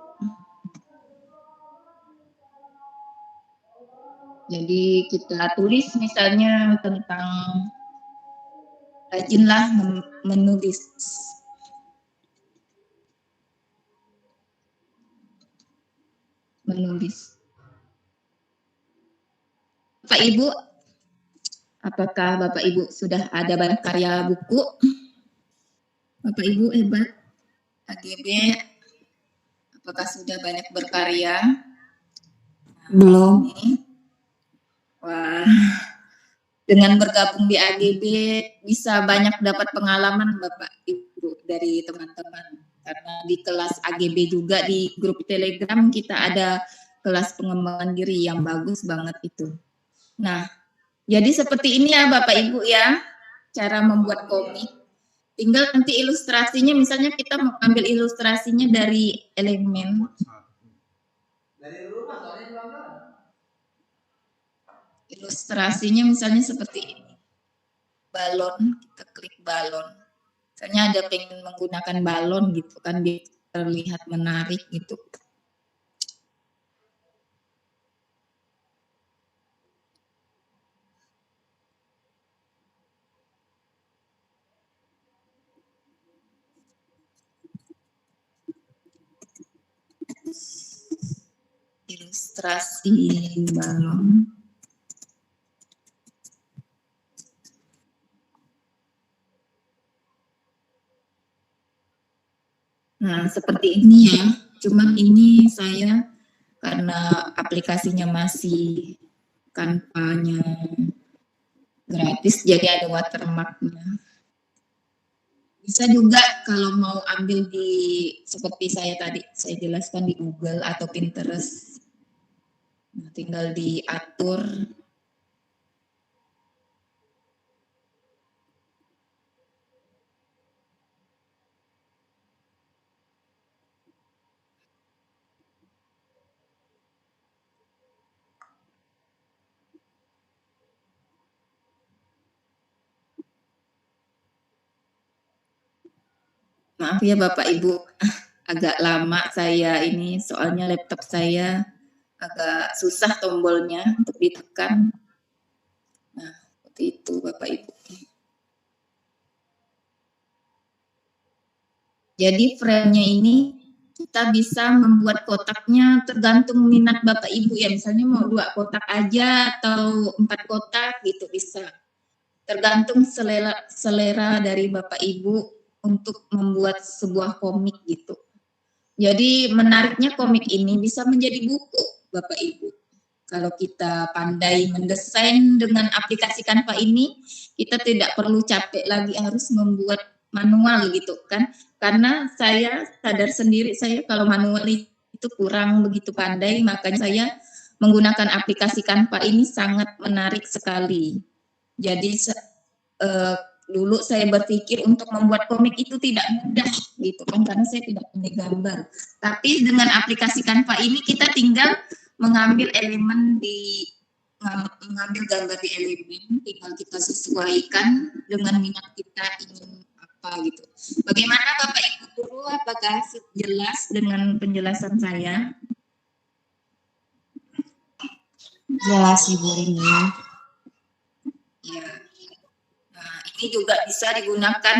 Jadi kita tulis misalnya tentang rajinlah menulis. Bapak Ibu, apakah Bapak Ibu sudah ada banyak karya buku? Bapak Ibu hebat. AGB, apakah sudah banyak berkarya? Belum. Wah, dengan bergabung di AGB bisa banyak dapat pengalaman Bapak Ibu dari teman-teman. Karena di kelas AGB juga di grup Telegram kita ada kelas pengembangan diri yang bagus banget itu. Nah, jadi seperti ini ya Bapak Ibu ya, cara membuat komik. Tinggal nanti ilustrasinya, misalnya kita mau ambil ilustrasinya dari elemen. Ilustrasinya misalnya seperti ini. Balon, kita klik balon. Misalnya ada pengen menggunakan balon gitu kan, biar terlihat menarik gitu. Ilustrasi balon. Nah, seperti ini ya. Cuman ini saya karena aplikasinya masih Canva-nya gratis, jadi ada watermark-nya. Bisa juga kalau mau ambil di seperti saya tadi saya jelaskan di Google atau Pinterest. Nah, tinggal diatur. Maaf ya Bapak Ibu, agak lama saya ini soalnya laptop saya agak susah tombolnya untuk ditekan. Nah, seperti itu Bapak Ibu. Jadi frame-nya ini kita bisa membuat kotaknya tergantung minat Bapak Ibu ya. Misalnya mau 2 kotak aja atau 4 kotak gitu bisa. Tergantung selera dari Bapak Ibu untuk membuat sebuah komik gitu. Jadi menariknya komik ini bisa menjadi buku Bapak Ibu. Kalau kita pandai mendesain dengan aplikasi Canva ini, kita tidak perlu capek lagi harus membuat manual gitu kan. Karena saya sadar sendiri saya kalau manual itu kurang begitu pandai, makanya saya menggunakan aplikasi Canva ini sangat menarik sekali. Jadi dulu saya berpikir untuk membuat komik itu tidak mudah gitu kan karena saya tidak punya gambar. Tapi dengan aplikasi Canva ini kita tinggal mengambil gambar di elemen, tinggal kita sesuaikan dengan minat kita ingin apa gitu. Bagaimana Bapak Ibu guru, apakah jelas dengan penjelasan saya? Jelas Ibu ini. Ya. Nah, ini juga bisa digunakan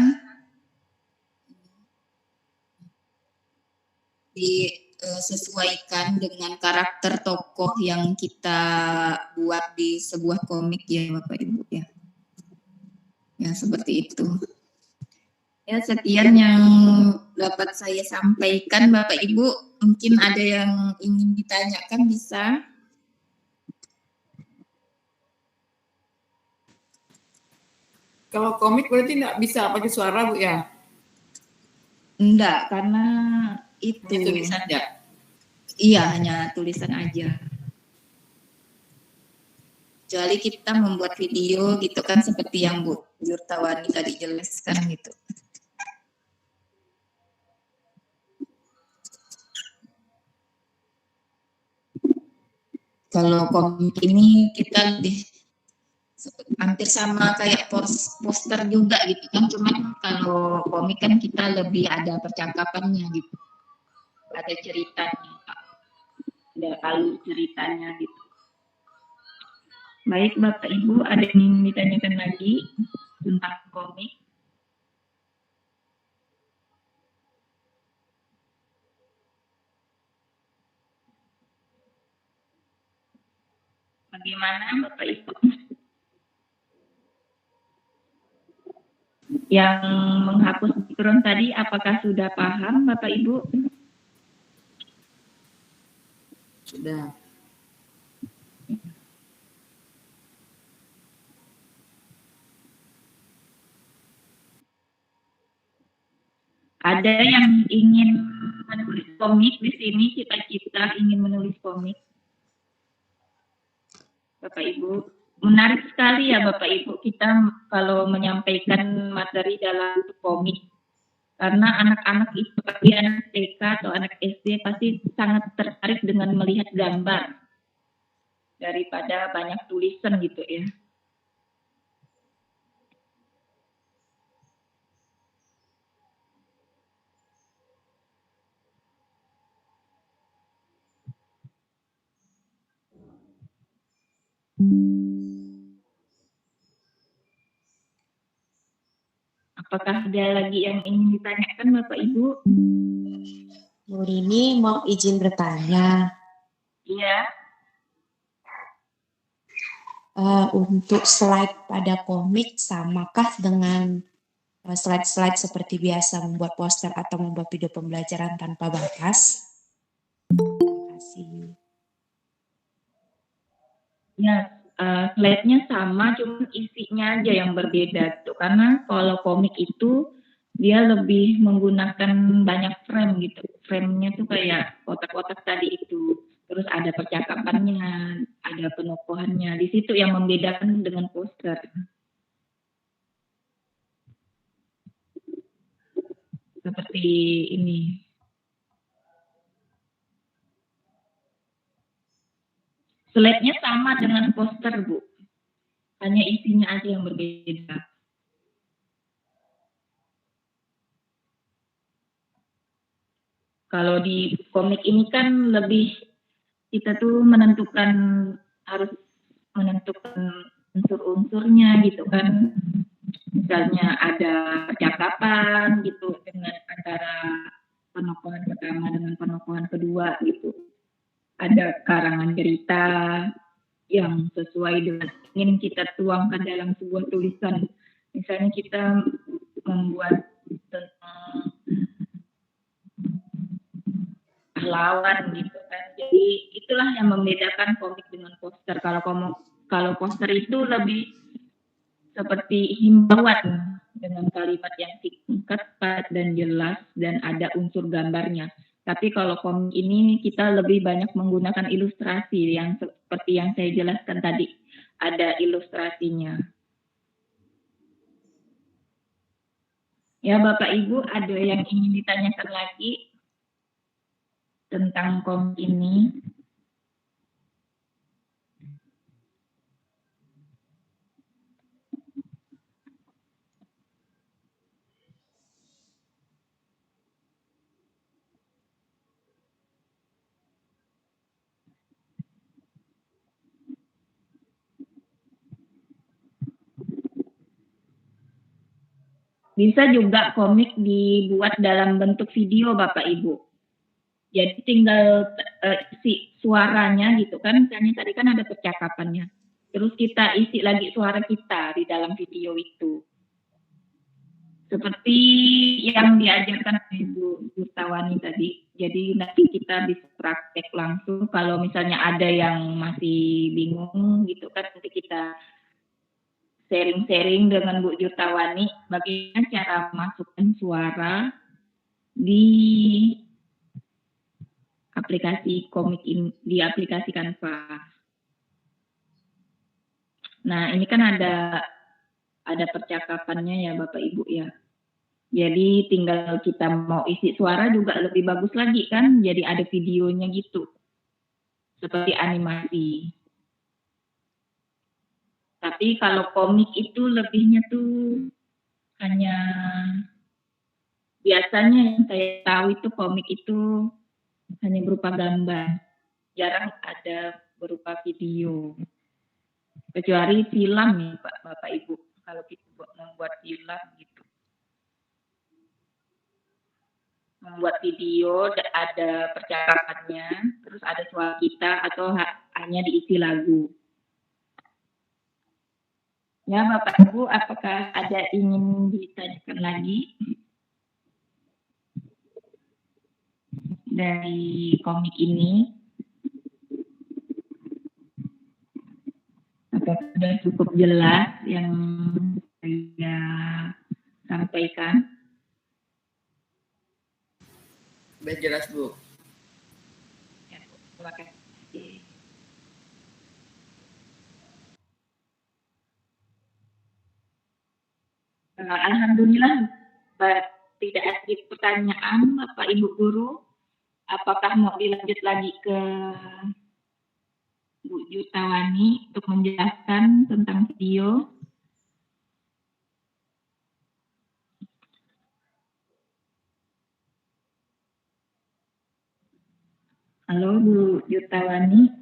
disesuaikan dengan karakter tokoh yang kita buat di sebuah komik ya Bapak Ibu ya. Ya seperti itu. Ya sekian yang dapat saya sampaikan Bapak Ibu. Mungkin ada yang ingin ditanyakan bisa. Kalau komik berarti nggak bisa pakai suara Bu ya? Enggak, karena itu Hanya tulisan ya? Iya, hanya tulisan aja. Kecuali kita membuat video gitu kan seperti yang Bu Yurtawani tadi jelaskan gitu. Kalau komik ini kita hampir sama kayak poster juga gitu kan, cuman kalau komik kan kita lebih ada percakapannya gitu, ada ceritanya, ada alur ceritanya gitu. Baik Bapak Ibu, ada yang ingin ditanyakan lagi tentang komik? Bagaimana Bapak Ibu? Yang menghapus background tadi apakah sudah paham Bapak Ibu? Sudah. Ada yang ingin menulis komik di sini, cita-cita ingin menulis komik? Bapak Ibu, menarik sekali ya Bapak Ibu kita kalau menyampaikan materi dalam komik. Karena anak-anak itu pasti anak TK atau anak SD pasti sangat tertarik dengan melihat gambar daripada banyak tulisan gitu ya. Apakah ada lagi yang ingin ditanyakan Bapak Ibu? Bu Rini mau izin bertanya. Iya. Untuk slide pada komik samakah dengan slide-slide seperti biasa membuat poster atau membuat video pembelajaran tanpa batas? animasi. Ya, slide-nya sama, cuma isinya aja yang berbeda tuh. Karena kalau komik itu dia lebih menggunakan banyak frame gitu. Frame-nya tuh kayak kotak-kotak tadi itu. Terus ada percakapannya, ada penokohannya. Di situ yang membedakan dengan poster. Seperti ini. Slide-nya sama dengan poster, Bu. Hanya isinya aja yang berbeda. Kalau di komik ini kan lebih kita tuh harus menentukan unsur-unsurnya gitu kan. Misalnya ada percakapan gitu dengan antara penokohan pertama dengan penokohan kedua gitu. Ada karangan cerita yang sesuai dengan ingin kita tuangkan dalam sebuah tulisan. Misalnya kita membuat tentang pahlawan gitu kan. Jadi itulah yang membedakan komik dengan poster. Kalau poster itu lebih seperti himbauan dengan kalimat yang singkat, padat dan jelas dan ada unsur gambarnya. Tapi kalau komik ini kita lebih banyak menggunakan ilustrasi yang seperti yang saya jelaskan tadi. Ada ilustrasinya. Ya Bapak Ibu, ada yang ingin ditanyakan lagi tentang komik ini? Bisa juga komik dibuat dalam bentuk video Bapak Ibu. Jadi tinggal isi suaranya gitu kan, misalnya tadi kan ada percakapannya. Terus kita isi lagi suara kita di dalam video itu. Seperti yang diajarkan Ibu Yurtawani tadi. Jadi nanti kita bisa praktek langsung. Kalau misalnya ada yang masih bingung gitu kan, nanti kita sharing-sharing dengan Bu Yurtawani bagaimana cara masukkan suara di aplikasi komik ini, di aplikasi Canva. Nah, ini kan ada percakapannya ya Bapak Ibu ya. Jadi tinggal kita mau isi suara juga lebih bagus lagi kan, jadi ada videonya gitu. Seperti animasi. Tapi kalau komik itu lebihnya tuh hanya biasanya yang saya tahu itu komik itu hanya berupa gambar. Jarang ada berupa video. Kecuali film nih Bapak Ibu. Kalau kita membuat film gitu. Membuat video ada percakapannya, terus ada suara kita atau hanya diisi lagu. Ya Bapak Ibu, apakah ada ingin ditanyakan lagi dari komik ini? Apakah sudah cukup jelas yang saya sampaikan? Sudah jelas Bu. Ya, terima kasih. Alhamdulillah, tidak ada pertanyaan Bapak Ibu Guru. Apakah mau dilanjut lagi ke Bu Yurtawani untuk menjelaskan tentang video? Halo Bu Yurtawani.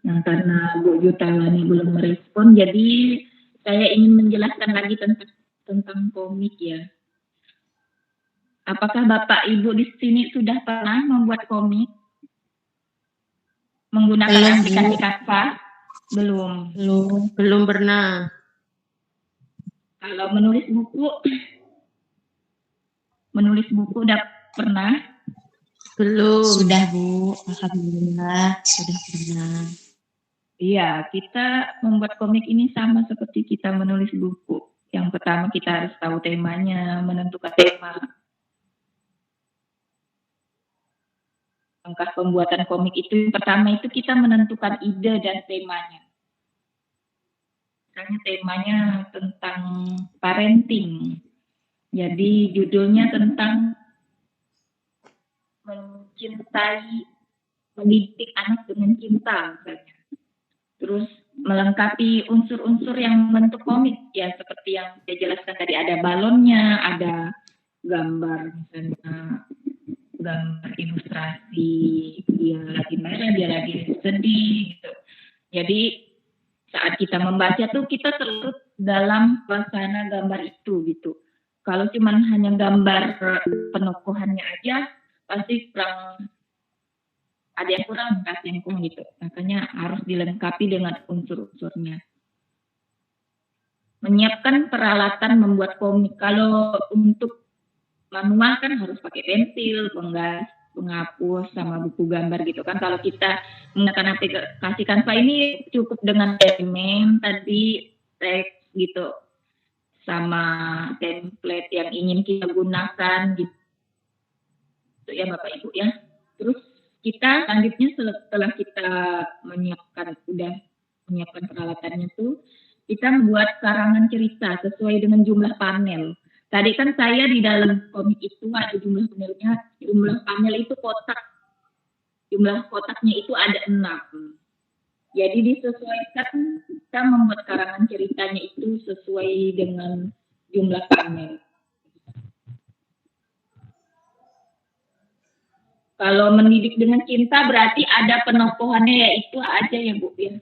Nah, karena Bu Yurtawani belum merespon, jadi saya ingin menjelaskan lagi tentang komik ya. Apakah Bapak Ibu di sini sudah pernah membuat komik menggunakan aplikasi Canva? Belum. Belum pernah. Kalau menulis buku udah pernah? Belum. Sudah, Bu. Alhamdulillah, sudah pernah. Iya, kita membuat komik ini sama seperti kita menulis buku. Yang pertama kita harus tahu temanya, menentukan tema. Langkah pembuatan komik itu yang pertama itu kita menentukan ide dan temanya. Misalnya temanya tentang parenting. Jadi judulnya tentang mendidik anak dengan cinta misalnya. Terus melengkapi unsur-unsur yang bentuk komik ya seperti yang saya jelaskan tadi, ada balonnya, ada gambar misalnya gambar ilustrasi dia lagi merah, dia lagi sedih gitu. Jadi saat kita membaca tuh kita terlarut dalam suasana gambar itu gitu. Kalau cuman hanya gambar penokohannya aja pasti ada yang kurang kasihan gitu. Makanya harus dilengkapi dengan unsur-unsurnya. Menyiapkan peralatan membuat komik. Kalau untuk manual kan harus pakai pensil, penggas, penghapus, sama buku gambar gitu kan. Kalau kita menggunakan aplikasi Canva ini cukup dengan elemen tadi, teks gitu, sama template yang ingin kita gunakan gitu ya Bapak Ibu ya. Terus kita selanjutnya setelah kita menyiapkan peralatannya tuh, kita membuat karangan cerita sesuai dengan jumlah panel. Tadi kan saya di dalam komik itu ada jumlah panelnya, jumlah panel itu kotak. Jumlah kotaknya itu ada 6. Jadi disesuaikan, kita membuat karangan ceritanya itu sesuai dengan jumlah panel. Kalau mendidik dengan cinta berarti ada penokohannya, yaitu aja ya Bu ya.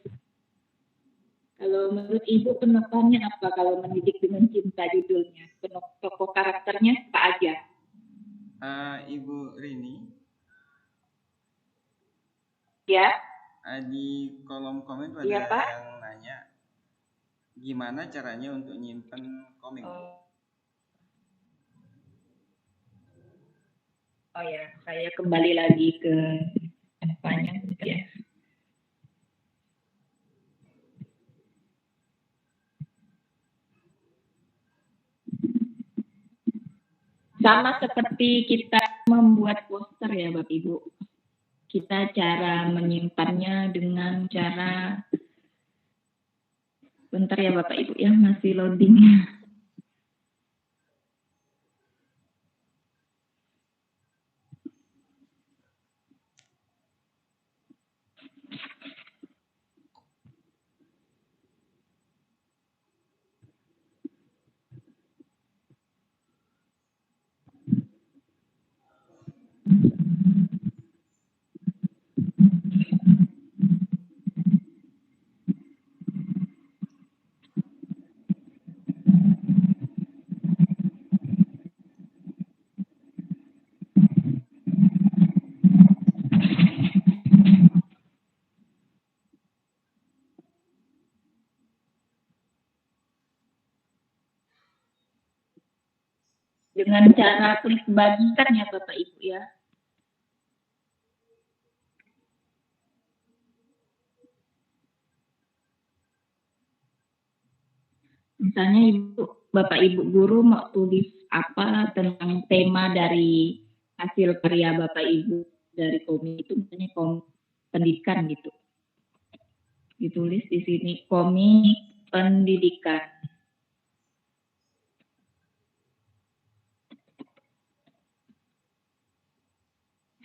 Kalau menurut Ibu penokohannya apa kalau mendidik dengan cinta judulnya? Tokoh karakternya apa aja? Ibu Rini. Ya. Di kolom komen ada ya, Pak? yang nanya gimana caranya untuk nyimpen komik. Oh ya, saya kembali lagi ke apanya gitu ya. Sama seperti kita membuat poster ya Bapak Ibu. Kita cara menyimpannya dengan cara, bentar ya Bapak Ibu ya, masih loading. Dengan cara klik bagikan ya Bapak Ibu ya. Misalnya Bapak Ibu guru mau tulis apa tentang tema dari hasil karya Bapak Ibu dari komik itu, misalnya komik pendidikan gitu. Ditulis di sini komik pendidikan.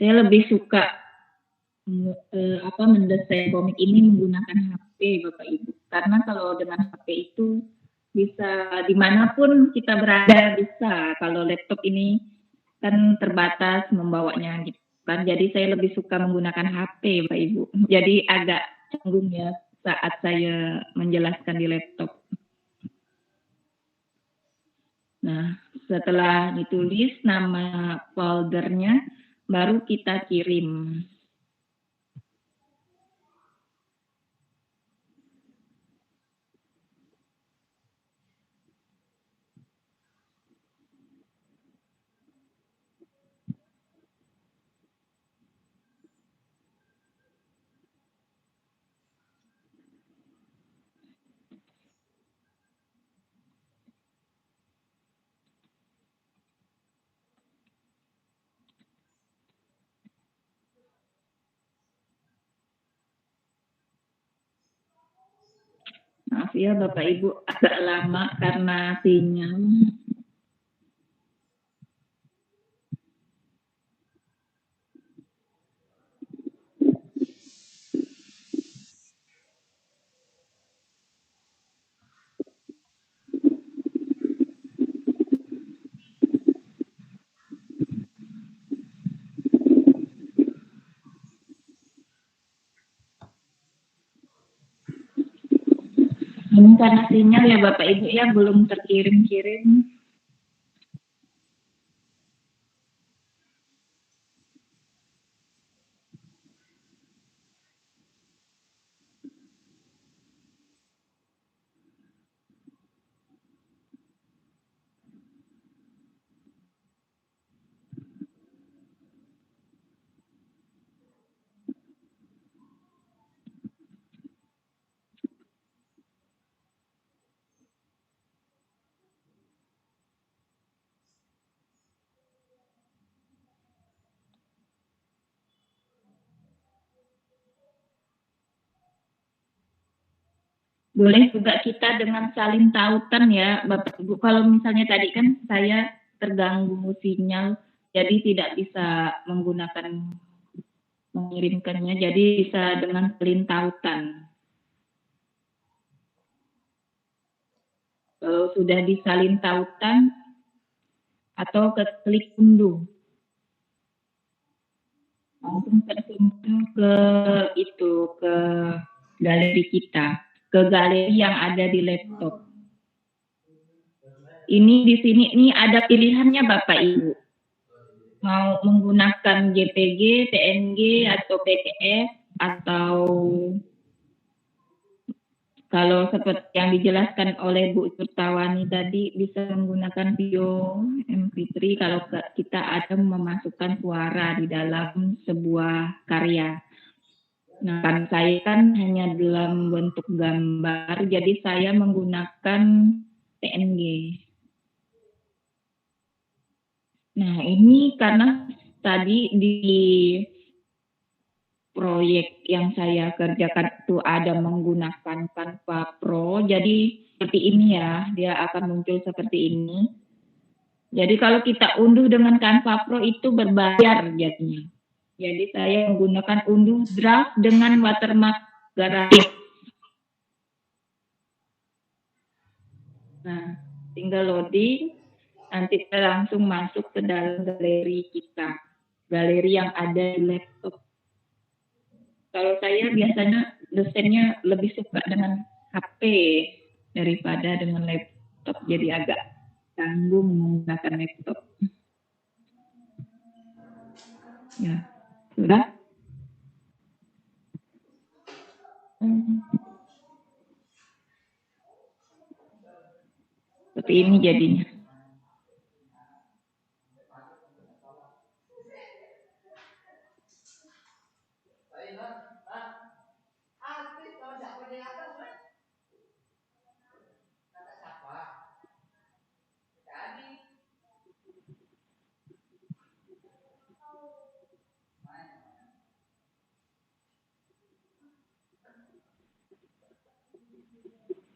Saya lebih suka mendesain komik ini menggunakan HP Bapak Ibu, karena kalau dengan HP itu bisa dimanapun kita berada bisa. Kalau laptop ini kan terbatas membawanya gitu kan, jadi saya lebih suka menggunakan HP Bapak Ibu. Jadi agak canggung ya saat saya menjelaskan di laptop. Nah, setelah ditulis nama foldernya, baru kita kirim. Maaf ya Bapak Ibu agak lama karena sinyal. Ini karena sinyal ya Bapak Ibu ya belum terkirim-kirim. Boleh juga kita dengan saling tautan ya Bapak Ibu. Kalau misalnya tadi kan saya terganggu sinyal, jadi tidak bisa menggunakan mengirimkannya, jadi bisa dengan saling tautan. Kalau sudah disalin tautan atau klik unduh, langsung tersimpan ke itu ke galeri kita, ke galeri yang ada di laptop. Ini di sini nih ada pilihannya Bapak Ibu. Mau menggunakan JPG, PNG atau PDF atau kalau seperti yang dijelaskan oleh Bu Surtawani tadi bisa menggunakan video MP3 kalau kita ada memasukkan suara di dalam sebuah karya. Nah, kan saya kan hanya dalam bentuk gambar, jadi saya menggunakan PNG. Nah, ini karena tadi di proyek yang saya kerjakan itu ada menggunakan Canva Pro, jadi seperti ini ya, dia akan muncul seperti ini. Jadi kalau kita unduh dengan Canva Pro itu berbayar jadinya. Jadi saya menggunakan unduh draft dengan watermark gratis. Nah, tinggal loading, nanti kita langsung masuk ke dalam galeri kita, galeri yang ada di laptop. Kalau saya biasanya dosennya lebih suka dengan HP daripada dengan laptop, jadi agak tanggung menggunakan laptop. Ya, sudah. Seperti ini jadinya.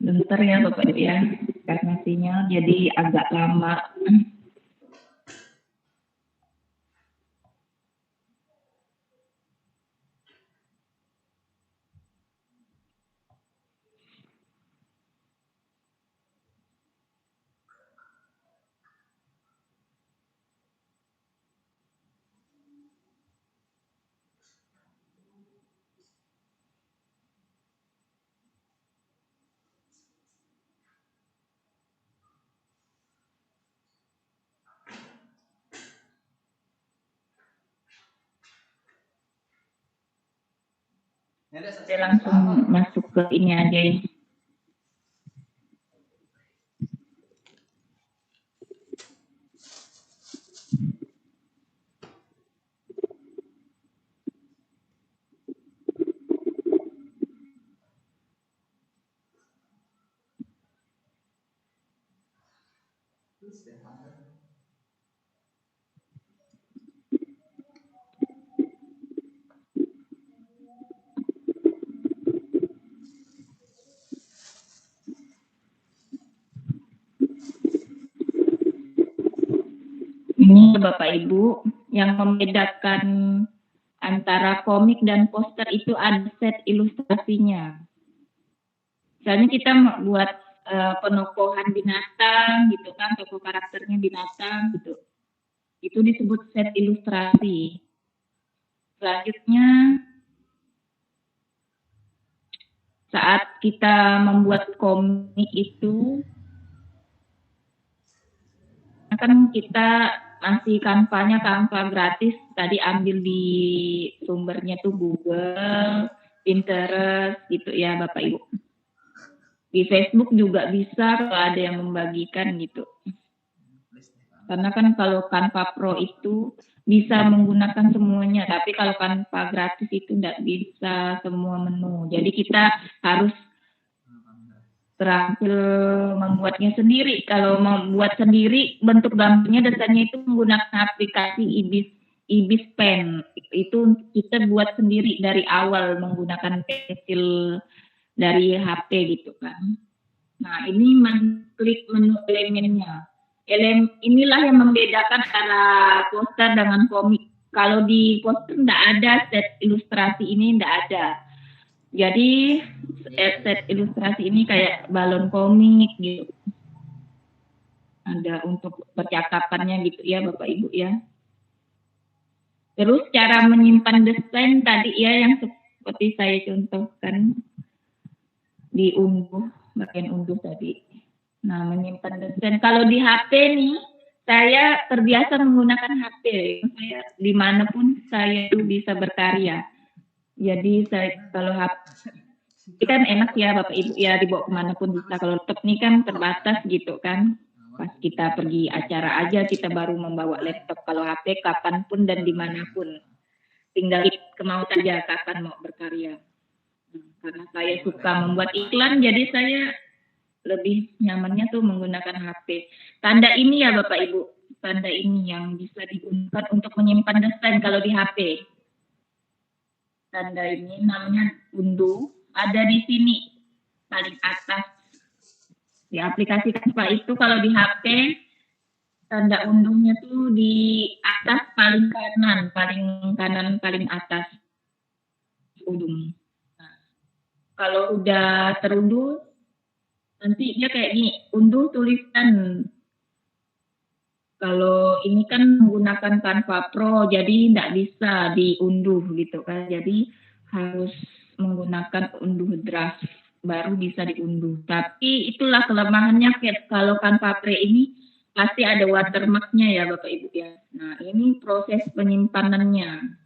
Bentar ya Bapak ya, karena sinyal jadi agak lama. Saya langsung masuk ke ini aja ya. ini Bapak Ibu, yang membedakan antara komik dan poster itu ada set ilustrasinya. Misalnya kita buat penokohan binatang gitu kan, tokoh karakternya binatang gitu. Itu disebut set ilustrasi. Selanjutnya, saat kita membuat komik itu, kan kita masih Canva-nya Canva gratis, tadi ambil di sumbernya tuh Google, Pinterest gitu ya Bapak Ibu. Di Facebook juga bisa kalau ada yang membagikan gitu. Karena kan kalau Canva Pro itu bisa menggunakan semuanya, tapi kalau Canva gratis itu tidak bisa semua menu. Jadi kita harus terampil membuatnya sendiri. Kalau membuat sendiri, bentuk gambarnya desainnya itu menggunakan aplikasi Ibis Pen. Itu kita buat sendiri dari awal menggunakan pensil dari HP gitu kan. Nah ini klik menu elemennya. Inilah yang membedakan antara poster dengan komik. Kalau di poster tidak ada set ilustrasi ini, tidak ada. Jadi set ilustrasi ini kayak balon komik gitu. Ada untuk percakapannya gitu ya Bapak Ibu ya. Terus cara menyimpan desain tadi ya yang seperti saya contohkan di unduh, bagian unduh tadi. Nah menyimpan desain. Kalau di HP nih, saya terbiasa menggunakan HP. Saya dimanapun saya tuh bisa berkarya. Jadi saya kalau HP kan enak ya Bapak Ibu ya dibawa kemanapun bisa. Kalau laptop ini kan terbatas gitu kan. Pas kita pergi acara aja kita baru membawa laptop. Kalau HP kapanpun dan dimanapun. Tinggal kemau saja kapan mau berkarya. Karena saya suka membuat iklan jadi saya lebih nyamannya tuh menggunakan HP. Tanda ini ya Bapak Ibu. Tanda ini yang bisa digunakan untuk menyimpan desain kalau di HP. Tanda ini namanya unduh, ada di sini paling atas di aplikasi Canva itu. Kalau di HP tanda unduhnya tuh di atas paling kanan paling atas ujung. Nah, kalau udah terunduh nanti dia kayak gini, unduh tulisan. Kalau ini kan menggunakan Canva Pro, jadi tidak bisa diunduh gitu kan. Jadi harus menggunakan unduh draft, baru bisa diunduh. Tapi itulah kelemahannya kalau Canva Pro ini pasti ada watermarknya ya Bapak Ibu ya. Nah ini proses penyimpanannya.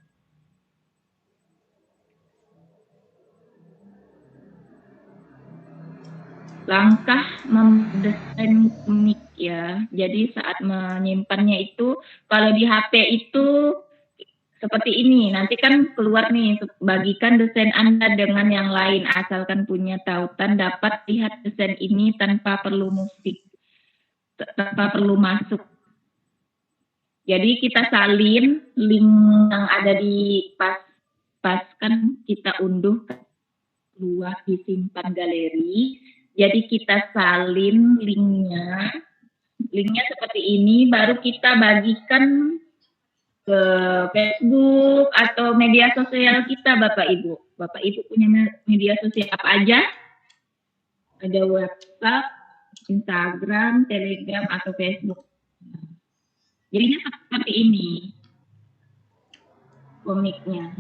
Langkah mendesain komik ya. Jadi saat menyimpannya itu, kalau di HP itu seperti ini. Nanti kan keluar nih, bagikan desain Anda dengan yang lain. Asalkan punya tautan, dapat lihat desain ini tanpa perlu musik, tanpa perlu masuk. Jadi kita salin link yang ada di pas kan kita unduh, keluar disimpan galeri. Jadi kita salin linknya seperti ini, baru kita bagikan ke Facebook atau media sosial kita Bapak Ibu. Bapak Ibu punya media sosial apa aja? Ada WhatsApp, Instagram, Telegram, atau Facebook. Jadinya seperti ini komiknya.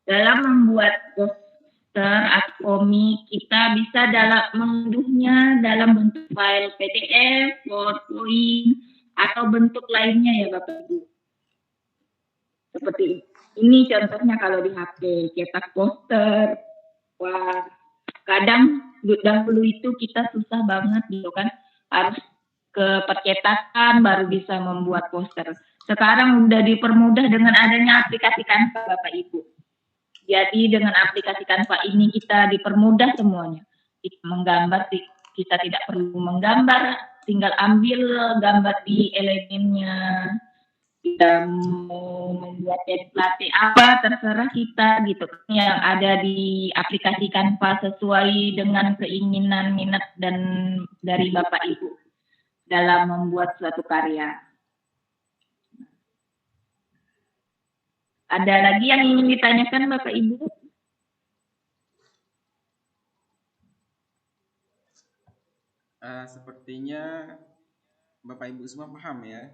Dalam membuat poster atau komik, kita bisa mengunduhnya dalam bentuk file PDF, PowerPoint, atau bentuk lainnya ya Bapak Ibu. Seperti ini contohnya kalau di HP, cetak poster. Wah, kadang dahulu itu kita susah banget gitu kan, harus ke percetakan baru bisa membuat poster. Sekarang udah dipermudah dengan adanya aplikasi Canva Bapak Ibu. Jadi dengan aplikasi Canva ini kita dipermudah semuanya. Kita menggambar, kita tidak perlu menggambar, tinggal ambil gambar di elemennya. kita mau membuat template apa terserah kita gitu, yang ada di aplikasi Canva sesuai dengan keinginan, minat dan dari Bapak Ibu dalam membuat suatu karya. Ada lagi yang ingin ditanyakan Bapak Ibu? Sepertinya Bapak Ibu semua paham ya.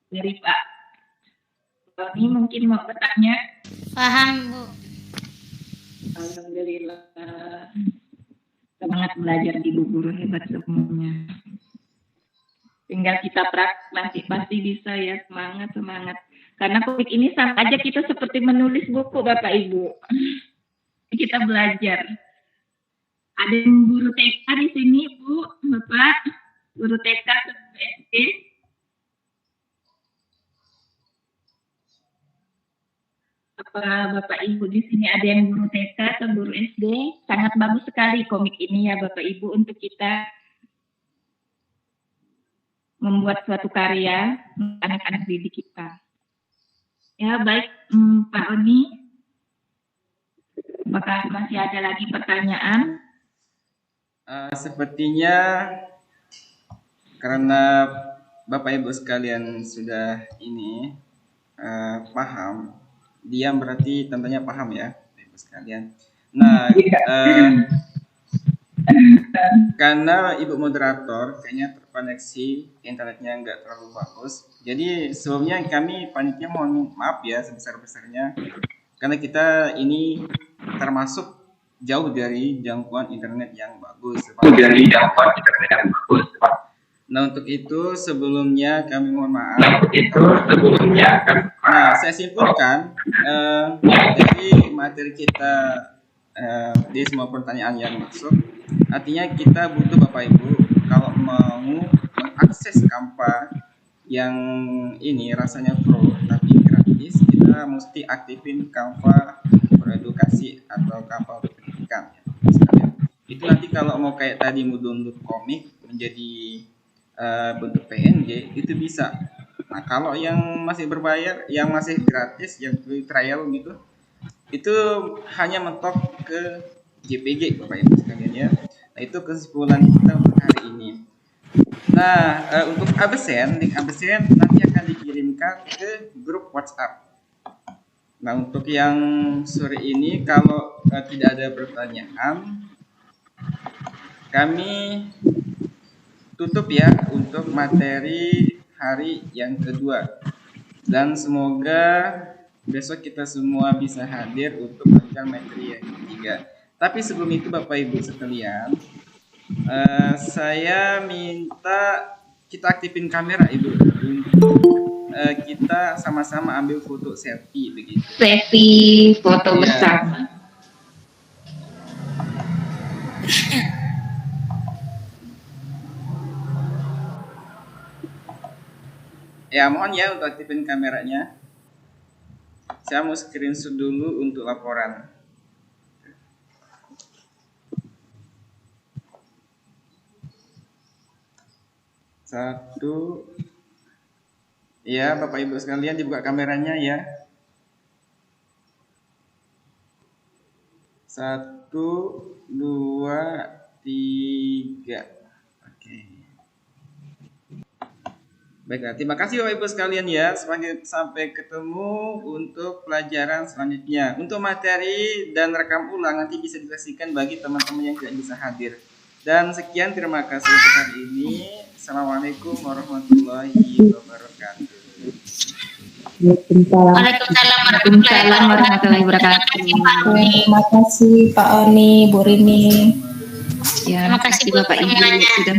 Dari Pak Tony mungkin mau bertanya. Paham, Bu. Alhamdulillah. Semangat belajar di Bu Guru, hebat semuanya. Tinggal kita praktek, pasti bisa ya, semangat. Karena komik ini sama aja kita seperti menulis buku Bapak Ibu. Kita belajar. Ada yang guru TK di sini Bu, Bapak, guru TK atau SD. Apa Bapak Ibu di sini ada yang guru TK atau guru SD? Sangat bagus sekali komik ini ya Bapak Ibu untuk kita membuat suatu karya anak-anak didik kita. Ya baik Pak Oni, apakah masih ada lagi pertanyaan? Sepertinya karena Bapak Ibu sekalian sudah ini paham, diam berarti tentunya paham ya Bapak Ibu sekalian. Nah, karena Ibu moderator kayaknya terkoneksi internetnya nggak terlalu bagus, jadi sebelumnya kami panitia mohon maaf ya sebesar-besarnya karena kita ini termasuk jauh dari jangkauan internet yang bagus. Nah untuk itu sebelumnya kami mohon maaf. Nah saya simpulkan dari materi kita di semua pertanyaan yang masuk, artinya kita butuh Bapak Ibu kalau mau mengakses Canva yang ini rasanya pro tapi gratis, kita mesti aktifin Canva edukasi atau Canva pendidikan ya. Itu nanti kalau mau kayak tadi mau download komik menjadi bentuk PNG itu bisa. Nah kalau yang masih berbayar, yang masih gratis, yang free trial gitu, itu hanya mentok ke JPG Bapak Ibu sekalian ya. Nah itu kesimpulan kita untuk hari ini. Nah untuk absen, link absen nanti akan dikirimkan ke grup WhatsApp. Nah untuk yang sore ini kalau tidak ada pertanyaan, kami tutup ya untuk materi hari yang kedua. Dan semoga besok kita semua bisa hadir untuk melanjutkan materi yang ketiga. Tapi sebelum itu Bapak Ibu sekalian, saya minta kita aktifin kamera Ibu untuk kita sama-sama ambil foto selfie begitu. Selfie foto Ya. bersama. Ya mohon ya untuk aktifin kameranya. Saya mau screenshot dulu untuk laporan. Satu. Ya Bapak Ibu sekalian dibuka kameranya ya. 1, 2, 3. Oke. Baiklah, terima kasih Bapak Ibu sekalian ya. Sampai ketemu untuk pelajaran selanjutnya. Untuk materi dan rekam ulang nanti bisa disaksikan bagi teman-teman yang tidak bisa hadir. Dan sekian, terima kasih untuk hari ini. Assalamualaikum warahmatullahi wabarakatuh. Waalaikumsalam warahmatullahi wabarakatuh. Terima kasih Pak Oni, Bu Rini. Ya, terima kasih Bapak Ibu sudah